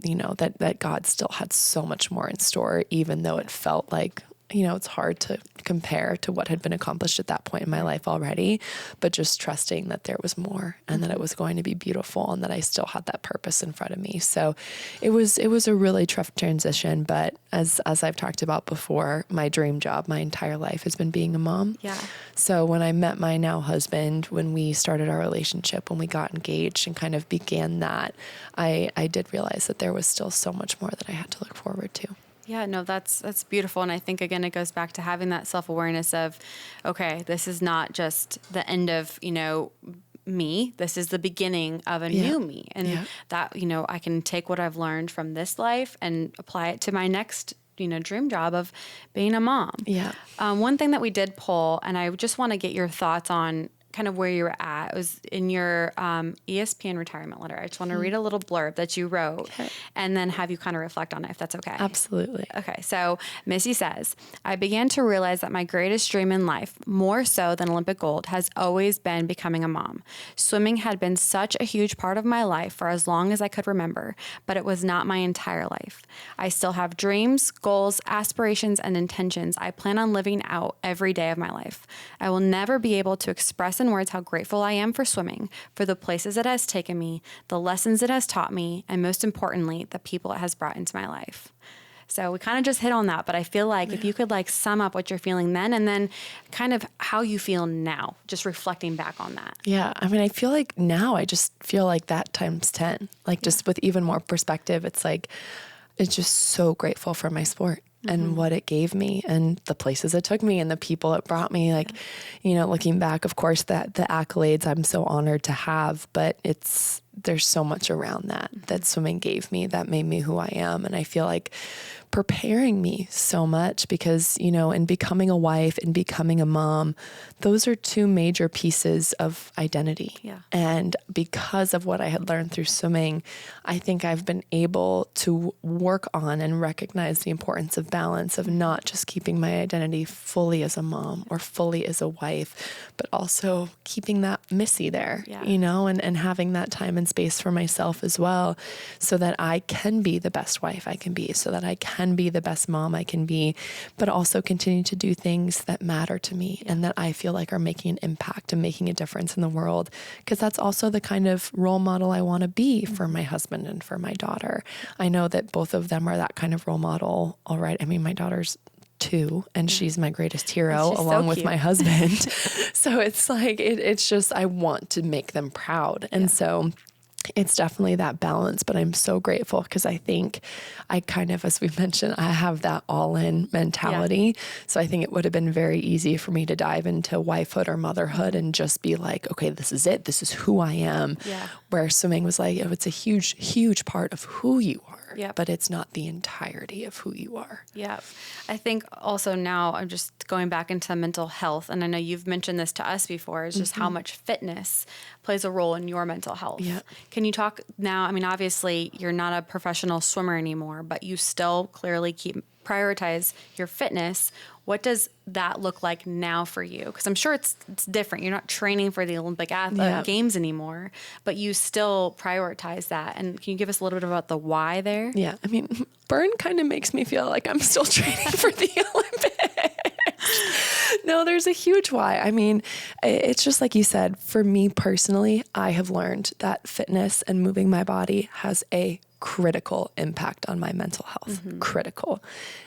you know, that God still had so much more in store, even though it felt like it's hard to compare to what had been accomplished at that point in my life already, but just trusting that there was more and that it was going to be beautiful and that I still had that purpose in front of me. So it was a really tough transition, but as I've talked about before, my dream job my entire life has been being a mom. Yeah. So when I met my now husband, when we started our relationship, when we got engaged and kind of began that, I did realize that there was still so much more that I had to look forward to. Yeah, no, that's beautiful. And I think, again, it goes back to having that self-awareness of, okay, this is not just the end of, me. This is the beginning of a new me. And that, I can take what I've learned from this life and apply it to my next, dream job of being a mom. Yeah. One thing that we did pull, and I just want to get your thoughts on kind of where you were at. It was in your ESPN retirement letter. I just want to read a little blurb that you wrote and then have you kind of reflect on it, if that's okay. Absolutely. Okay. So Missy says, I began to realize that my greatest dream in life, more so than Olympic gold, has always been becoming a mom. Swimming had been such a huge part of my life for as long as I could remember, but it was not my entire life. I still have dreams, goals, aspirations, and intentions I plan on living out every day of my life. I will never be able to express in words how grateful I am for swimming, for the places it has taken me, the lessons it has taught me, and most importantly, the people it has brought into my life. So we kind of just hit on that, but I feel like if you could sum up what you're feeling then and then kind of how you feel now, just reflecting back on that. Yeah. I mean, I feel like now I just feel like that times 10, just with even more perspective, it's just so grateful for my sport. And what it gave me and the places it took me and the people it brought me. Looking back, of course, that the accolades I'm so honored to have, but there's so much around that swimming gave me that made me who I am. And I feel like preparing me so much because, in becoming a wife and becoming a mom, those are two major pieces of identity. Yeah. And because of what I had learned through swimming, I think I've been able to work on and recognize the importance of balance, of not just keeping my identity fully as a mom or fully as a wife, but also keeping that Missy there, and having that time and space for myself as well, so that I can be the best wife I can be, so that I can be the best mom I can be, but also continue to do things that matter to me and that I feel like are making an impact and making a difference in the world. Because that's also the kind of role model I want to be for my husband and for my daughter. I know that both of them are that kind of role model. All right. I mean, my daughter's 2 and she's my greatest hero along with my husband. So it's it's just, I want to make them proud. And so it's definitely that balance, but I'm so grateful because I think I kind of, as we mentioned, I have that all-in mentality. So I think it would have been very easy for me to dive into wifehood or motherhood and just be like, okay, this is it. This is who I am. Yeah. Where swimming was it's a huge, huge part of who you are. Yep. But it's not the entirety of who you are. Yeah. I think also now I'm just going back into mental health. And I know you've mentioned this to us before, is just how much fitness plays a role in your mental health. Yeah. Can you talk now? I mean, obviously you're not a professional swimmer anymore, but you still clearly prioritize your fitness. What does that look like now for you? Because I'm sure it's different. You're not training for the Olympic Games anymore, but you still prioritize that. And can you give us a little bit about the why there? Yeah. I mean, burn kind of makes me feel like I'm still training for the Olympics. No, there's a huge why. I mean, it's just like you said, for me personally, I have learned that fitness and moving my body has a critical impact on my mental health. Critical.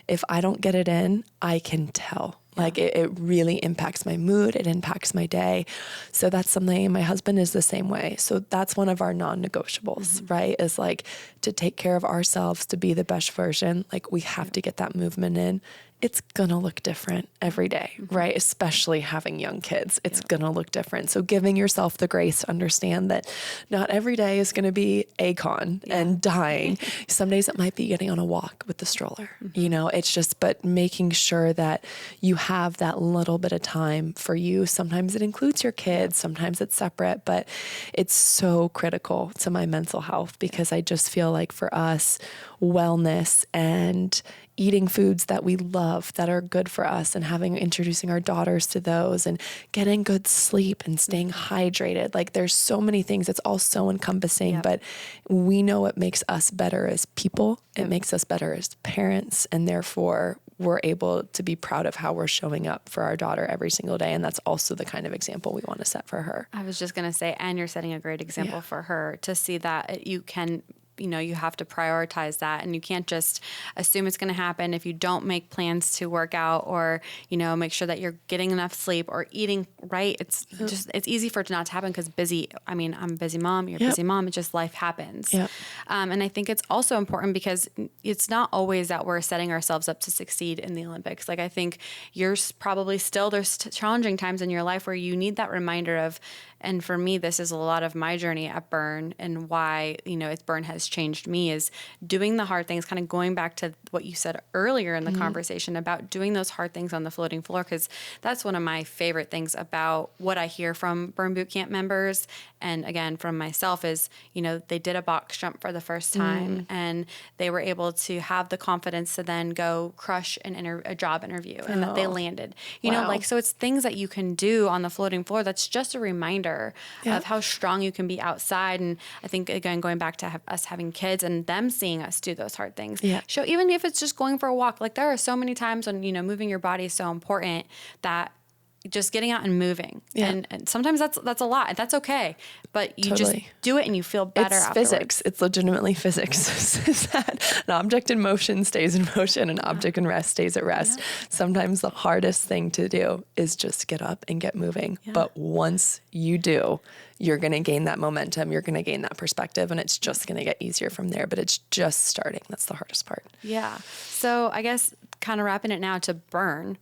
If I don't get it in, I can tell. It really impacts my mood. It impacts my day. So that's something, my husband is the same way. So that's one of our non-negotiables, right? Is to take care of ourselves, to be the best version. We have to get that movement in. It's going to look different every day, right? Especially having young kids. It's going to look different. So giving yourself the grace to understand that not every day is going to be ACON and dying. Some days it might be getting on a walk with the stroller. It's just, but making sure that you have that little bit of time for you. Sometimes it includes your kids. Sometimes it's separate, but it's so critical to my mental health because I just feel like for us, wellness and eating foods that we love that are good for us and introducing our daughters to those and getting good sleep and staying hydrated. There's so many things. It's all so encompassing, but we know it makes us better as people. It makes us better as parents. And therefore we're able to be proud of how we're showing up for our daughter every single day. And that's also the kind of example we want to set for her. I was just going to say, and you're setting a great example for her to see that you can, you have to prioritize that, and you can't just assume it's going to happen if you don't make plans to work out or, make sure that you're getting enough sleep or eating right. It's easy for it not to happen because I'm a busy mom, you're a busy mom. It's just life happens. Yep. And I think it's also important because it's not always that we're setting ourselves up to succeed in the Olympics. Like I think there's challenging times in your life where you need that reminder of, and for me, this is a lot of my journey at Burn and why, Burn has changed me is doing the hard things, kind of going back to what you said earlier in the conversation about doing those hard things on the floating floor, because that's one of my favorite things about what I hear from Burn Boot Camp members. And again, from myself is, they did a box jump for the first time and they were able to have the confidence to then go crush a job interview and that they landed, so it's things that you can do on the floating floor. That's just a reminder of how strong you can be outside. And I think, again, going back to us having kids and them seeing us do those hard things, show, even if it's just going for a walk, like there are so many times when, moving your body is so important that just getting out and moving. And sometimes that's a lot, and that's okay. But you just do it and you feel better afterwards. Physics. It's legitimately physics. Is that an object in motion stays in motion, an object in rest stays at rest. Sometimes the hardest thing to do is just get up and get moving. But once you do, you're going to gain that momentum. You're going to gain that perspective, and it's just going to get easier from there. But it's just starting. That's the hardest part. Yeah. So I guess kind of wrapping it now to Burn.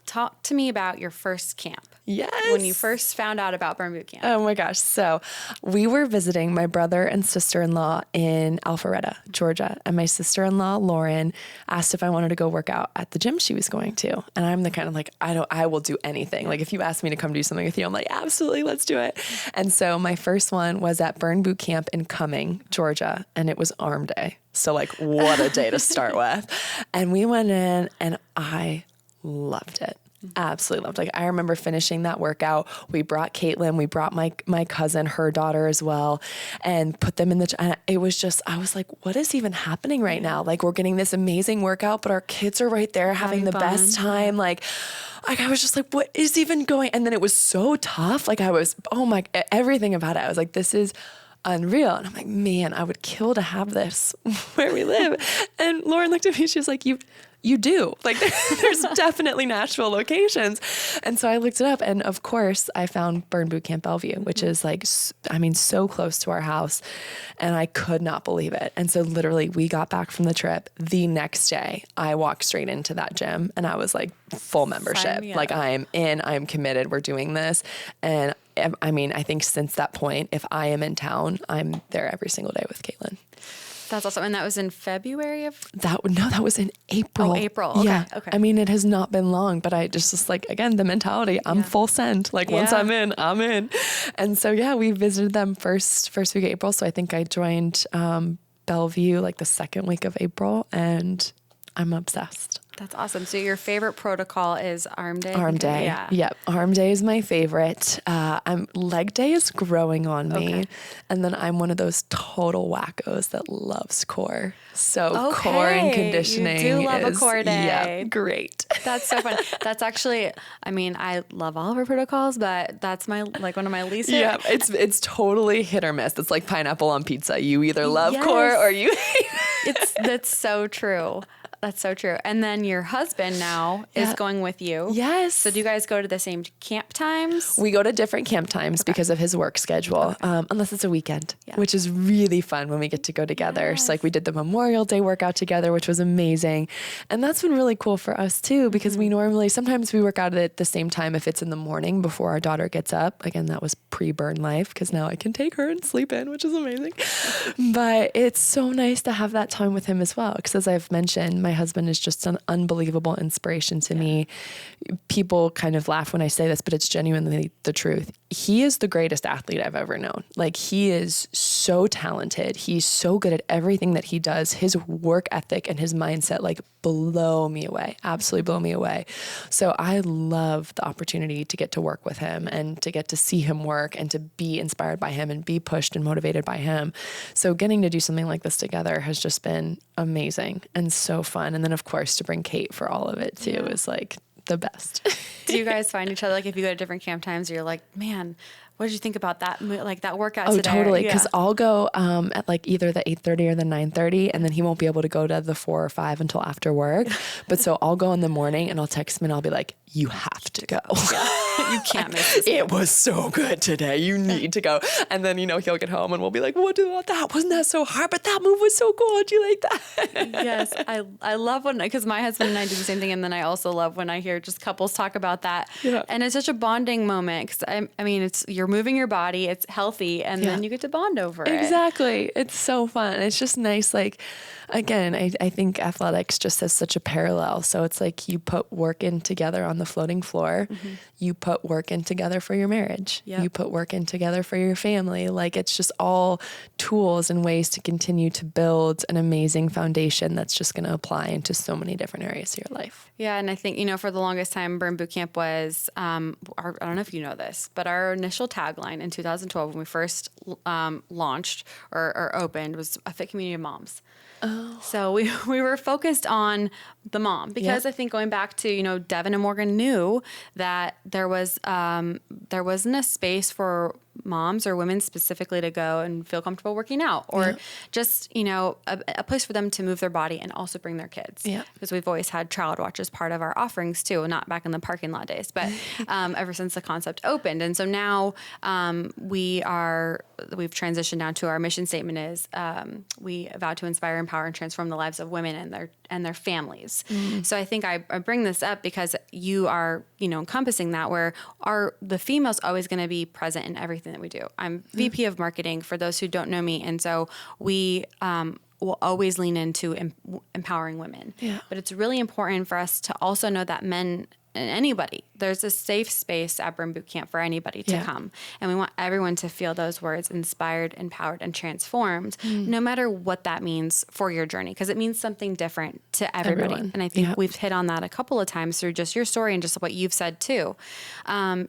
Talk to me about your first camp. Yes. When you first found out about Burn Boot Camp. Oh my gosh. So we were visiting my brother and sister-in-law in Alpharetta, Georgia. And my sister-in-law, Lauren, asked if I wanted to go work out at the gym she was going to. And I'm the kind of like, I will do anything. Like if you ask me to come do something with you, I'm like, absolutely, let's do it. And so my first one was at Burn Boot Camp in Cumming, Georgia. And it was arm day. So like, what a day to start with. And we went in and I loved it. Absolutely loved it. Like I remember finishing that workout. We brought Caitlin, we brought my cousin, her daughter as well, and put them in the, it was just, I was like, what is even happening right now? Like we're getting this amazing workout, but our kids are right there having the best time. Like I was just like, what is even going? And then it was so tough. Like I was, everything about it. I was like, this is unreal. And I'm like, man, I would kill to have this where we live. And Lauren looked at me, she was like, you do. Like there's definitely Nashville locations. And so I looked it up, and of course I found Burn Boot Camp Bellevue, which is like, so close to our house, and I could not believe it. And so literally we got back from the trip the next day, I walked straight into that gym and I was like, full membership. Like I am in, I am committed. We're doing this. And I think since that point, if I am in town, I'm there every single day with Caitlin. That's awesome. And that was in February of? That was in April. Oh, April. Okay. Yeah. Okay. I mean, it has not been long, but I just like, again, the mentality, I'm full send. Like once I'm in, I'm in. And so, we visited them first week of April. So I think I joined Bellevue like the second week of April, and I'm obsessed. That's awesome. So your favorite protocol is arm day? Arm day. Yeah. Yep. Arm day is my favorite. Leg day is growing on me. Okay. And then I'm one of those total wackos that loves core. So core and conditioning. You do love a core day. Yeah, great. That's so fun. That's actually, I love all of our protocols, but that's one of my least favorite. Yeah, it's totally hit or miss. It's like pineapple on pizza. You either love core or you hate it. That's so true. That's so true. And then your husband now is going with you. Yes. So do you guys go to the same camp times? We go to different camp times because of his work schedule, unless it's a weekend, which is really fun when we get to go together. Yes. So like we did the Memorial Day workout together, which was amazing. And that's been really cool for us too, because sometimes we work out at the same time if it's in the morning before our daughter gets up. Again, that was pre-Burn life because now I can take her and sleep in, which is amazing. But it's so nice to have that time with him as well. Because as I've mentioned, my husband is just an unbelievable inspiration to me. People kind of laugh when I say this, but it's genuinely the truth. he is the greatest athlete I've ever known. Like, he is so talented. He's so good at everything that he does. His work ethic and his mindset, like, blow me away, absolutely blow me away. So I love the opportunity to get to work with him and to get to see him work and to be inspired by him and be pushed and motivated by him. So getting to do something like this together has just been amazing and so fun. And then, of course, to bring Kate for all of it too is like the best. Do you guys find each other, like, if you go to different camp times, you're like, man, what did you think about that? Like that workout today? Oh, totally. Because I'll go at like either the 8:30 or the 9:30, and then he won't be able to go to the 4 or 5 until after work. But so I'll go in the morning and I'll text him and I'll be like, you have to go. You can't miss this. It was so good today. You need to go. And then, you know, he'll get home and we'll be like, what about that? Wasn't that so hard? But that move was so cool. Did you like that? Yes. I love when, because my husband and I do the same thing. And then I also love when I hear just couples talk about that. Yeah. And it's such a bonding moment. Cause I mean, you're moving your body, it's healthy, and then you get to bond over it. Exactly. It's so fun. It's just nice. Like, again, I think athletics just has such a parallel. So it's like you put work in together on the floating floor. Mm-hmm. You put work in together for your marriage. Yep. You put work in together for your family. Like, it's just all tools and ways to continue to build an amazing foundation that's just going to apply into so many different areas of your life. Yeah. And I think, you know, for the longest time, Burn Boot Camp was, I don't know if you know this, but our initial tagline in 2012, when we first launched or opened, was a fit community of moms. Oh. So we were focused on the mom, because I think going back to, you know, Devin and Morgan knew that there wasn't a space for moms or women specifically to go and feel comfortable working out, or just, you know, a place for them to move their body and also bring their kids. Yeah. Because we've always had child watch as part of our offerings too, not back in the parking lot days, but ever since the concept opened. And so now we've transitioned down to our mission statement is we vow to inspire, empower, and transform the lives of women and their families. Mm-hmm. So I think I bring this up because you are, you know, encompassing that, where the female's always going to be present in everything that we do. I'm VP of marketing for those who don't know me. And so we will always lean into empowering women. Yeah. But it's really important for us to also know that men and anybody, there's a safe space at Burn Boot Camp for anybody to come. And we want everyone to feel those words, inspired, empowered, and transformed, no matter what that means for your journey, because it means something different to everybody. And I think we've hit on that a couple of times through just your story and just what you've said too.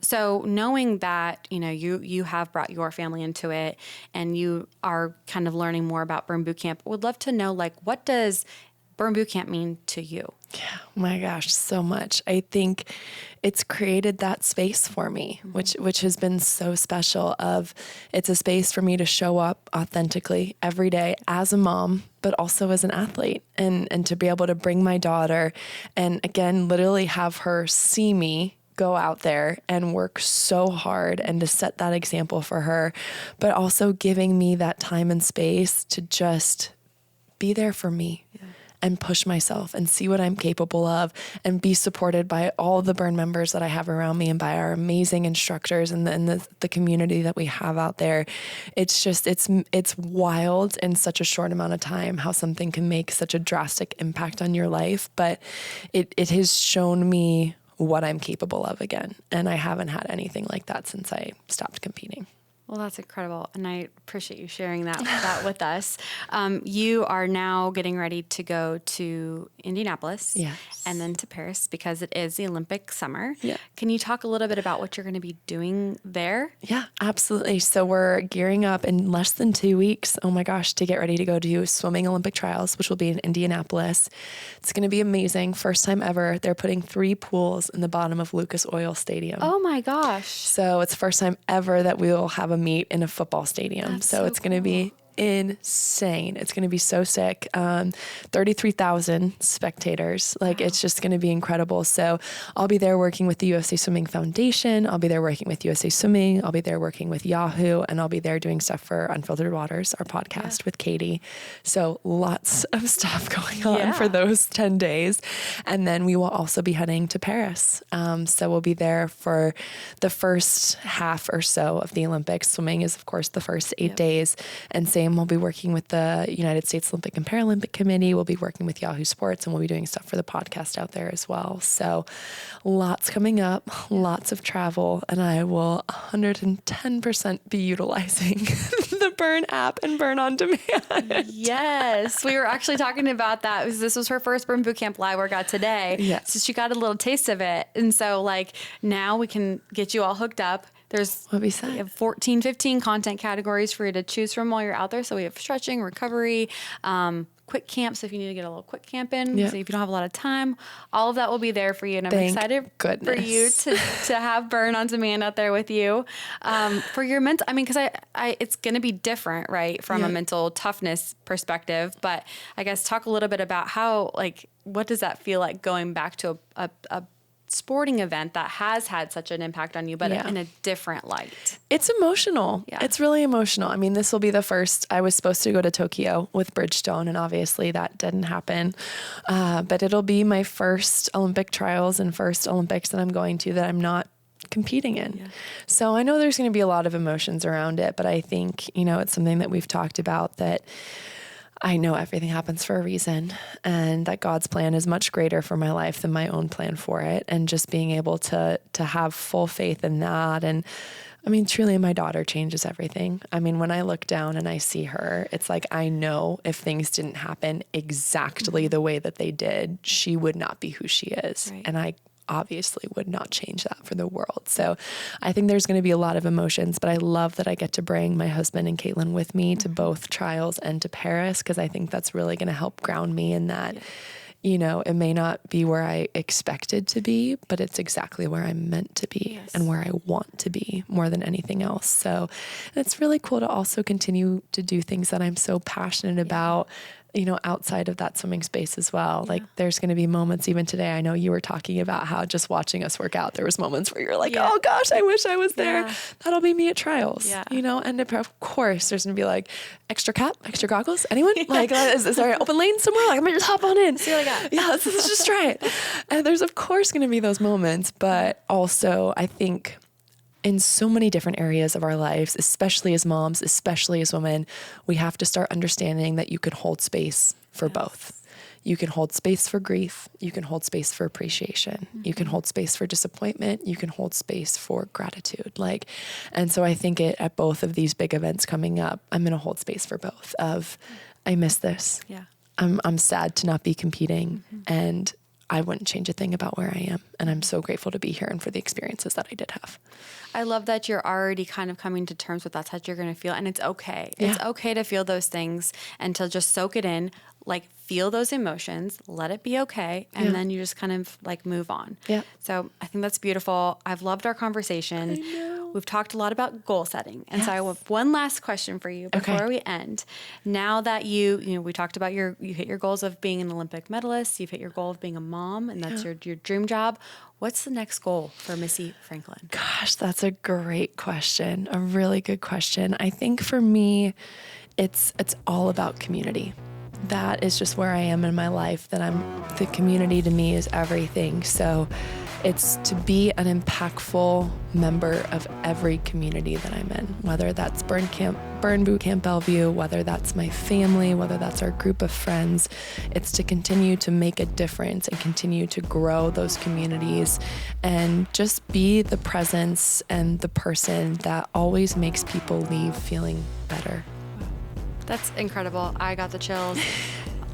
So knowing that, you know, you have brought your family into it and you are kind of learning more about Burn Boot Camp, would love to know, like, what does Burn Boot Camp mean to you? Yeah, my gosh, so much. I think it's created that space for me, which has been so special. It's a space for me to show up authentically every day as a mom, but also as an athlete, and to be able to bring my daughter and, again, literally have her see me go out there and work so hard and to set that example for her, but also giving me that time and space to just be there for me. And push myself and see what I'm capable of and be supported by all the Burn members that I have around me and by our amazing instructors and the community that we have out there. It's just, it's wild in such a short amount of time how something can make such a drastic impact on your life. But it has shown me what I'm capable of again. And I haven't had anything like that since I stopped competing. Well, that's incredible. And I appreciate you sharing that with us. You are now getting ready to go to Indianapolis and then to Paris because it is the Olympic summer. Yeah. Can you talk a little bit about what you're going to be doing there? Yeah, absolutely. So we're gearing up in less than 2 weeks, oh my gosh, to get ready to go to swimming Olympic trials, which will be in Indianapolis. It's going to be amazing. First time ever. They're putting 3 pools in the bottom of Lucas Oil Stadium. Oh my gosh. So it's the first time ever that we will have a meet in a football stadium. That's so it's going to be insane. It's going to be so sick. 33,000 spectators. Like, it's just going to be incredible. So I'll be there working with the USA Swimming Foundation. I'll be there working with USA Swimming. I'll be there working with Yahoo, and I'll be there doing stuff for Unfiltered Waters, our podcast with Katie. So lots of stuff going on for those 10 days. And then we will also be heading to Paris. So we'll be there for the first half or so of the Olympics. Swimming is, of course, the first 8 days, and same time. We'll be working with the United States Olympic and Paralympic Committee. We'll be working with Yahoo Sports, and we'll be doing stuff for the podcast out there as well. So lots coming up, lots of travel, and I will 110% be utilizing the Burn app and Burn on Demand. Yes. We were actually talking about that. This was her first Burn Bootcamp live workout today. Yes. So she got a little taste of it. And so like now we can get you all hooked up. There's What we said. we have 14, 15 content categories for you to choose from while you're out there. So we have stretching, recovery, quick camps if you need to get a little quick camp in. Yeah. So if you don't have a lot of time, all of that will be there for you. And I'm Thank excited for you goodness. to have Burn on Demand out there with you. For your mental, I mean, because I it's going to be different, right? From a mental toughness perspective. But I guess talk a little bit about how, like, what does that feel like going back to a sporting event that has had such an impact on you, but in a different light? It's emotional. Yeah. It's really emotional. I mean, this will be the first. I was supposed to go to Tokyo with Bridgestone, and obviously that didn't happen. But it'll be my first Olympic trials and first Olympics that I'm going to that I'm not competing in. Yeah. So I know there's going to be a lot of emotions around it, but I think, it's something that we've talked about, that I know everything happens for a reason, and that God's plan is much greater for my life than my own plan for it. And just being able to have full faith in that. And I mean, truly, my daughter changes everything. I mean, when I look down and I see her, it's like, I know if things didn't happen exactly the way that they did, she would not be who she is. Right. And I obviously would not change that for the world. So I think there's going to be a lot of emotions, but I love that I get to bring my husband and Caitlin with me to both trials and to Paris, because I think that's really going to help ground me in that, it may not be where I expected to be, but it's exactly where I'm meant to be and where I want to be more than anything else. So it's really cool to also continue to do things that I'm so passionate about, outside of that swimming space as well. Yeah. Like there's going to be moments even today. I know you were talking about how just watching us work out, there was moments where you're like, oh gosh, I wish I was there. Yeah. That'll be me at trials, and of course there's going to be like extra cap, extra goggles. Anyone? Like, is there an open lane somewhere? Like, I'm going to just hop on in. See what I got. Yeah, let's just try it. And there's of course going to be those moments, but also I think in so many different areas of our lives, especially as moms, especially as women, we have to start understanding that you can hold space for both. You can hold space for grief. You can hold space for appreciation. You can hold space for disappointment. You can hold space for gratitude. And so I think at both of these big events coming up, I'm going to hold space for both of, I miss this. Yeah. I'm sad to not be competing, and I wouldn't change a thing about where I am. And I'm so grateful to be here and for the experiences that I did have. I love that you're already kind of coming to terms with that's how you're going to feel. And it's okay. Yeah. It's okay to feel those things and to just soak it in, like feel those emotions, let it be okay. And then you just kind of like move on. Yeah. So I think that's beautiful. I've loved our conversation. I know. We've talked a lot about goal setting. And so I have one last question for you before we end. Now that we talked about you hit your goals of being an Olympic medalist, you've hit your goal of being a mom, and that's your dream job. What's the next goal for Missy Franklin? Gosh, that's a great question. A really good question. I think for me, it's all about community. That is just where I am in my life, the community to me is everything. So it's to be an impactful member of every community that I'm in, whether that's Burn Bootcamp Bellevue, whether that's my family, whether that's our group of friends. It's to continue to make a difference and continue to grow those communities and just be the presence and the person that always makes people leave feeling better. That's incredible. I got the chills.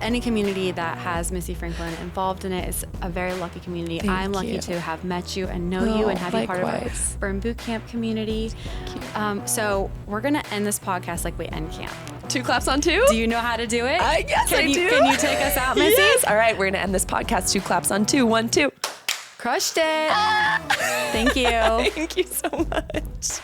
Any community that has Missy Franklin involved in it is a very lucky community. I'm lucky to have met you and know you and have you part of our Burn Bootcamp community. So we're going to end this podcast like we end camp. 2 claps on 2? Do you know how to do it? Yes, I do. Can you take us out, Missy? Yes. All right, we're going to end this podcast 2 claps on 2. 1, 2. Crushed it. Thank you. Thank you so much.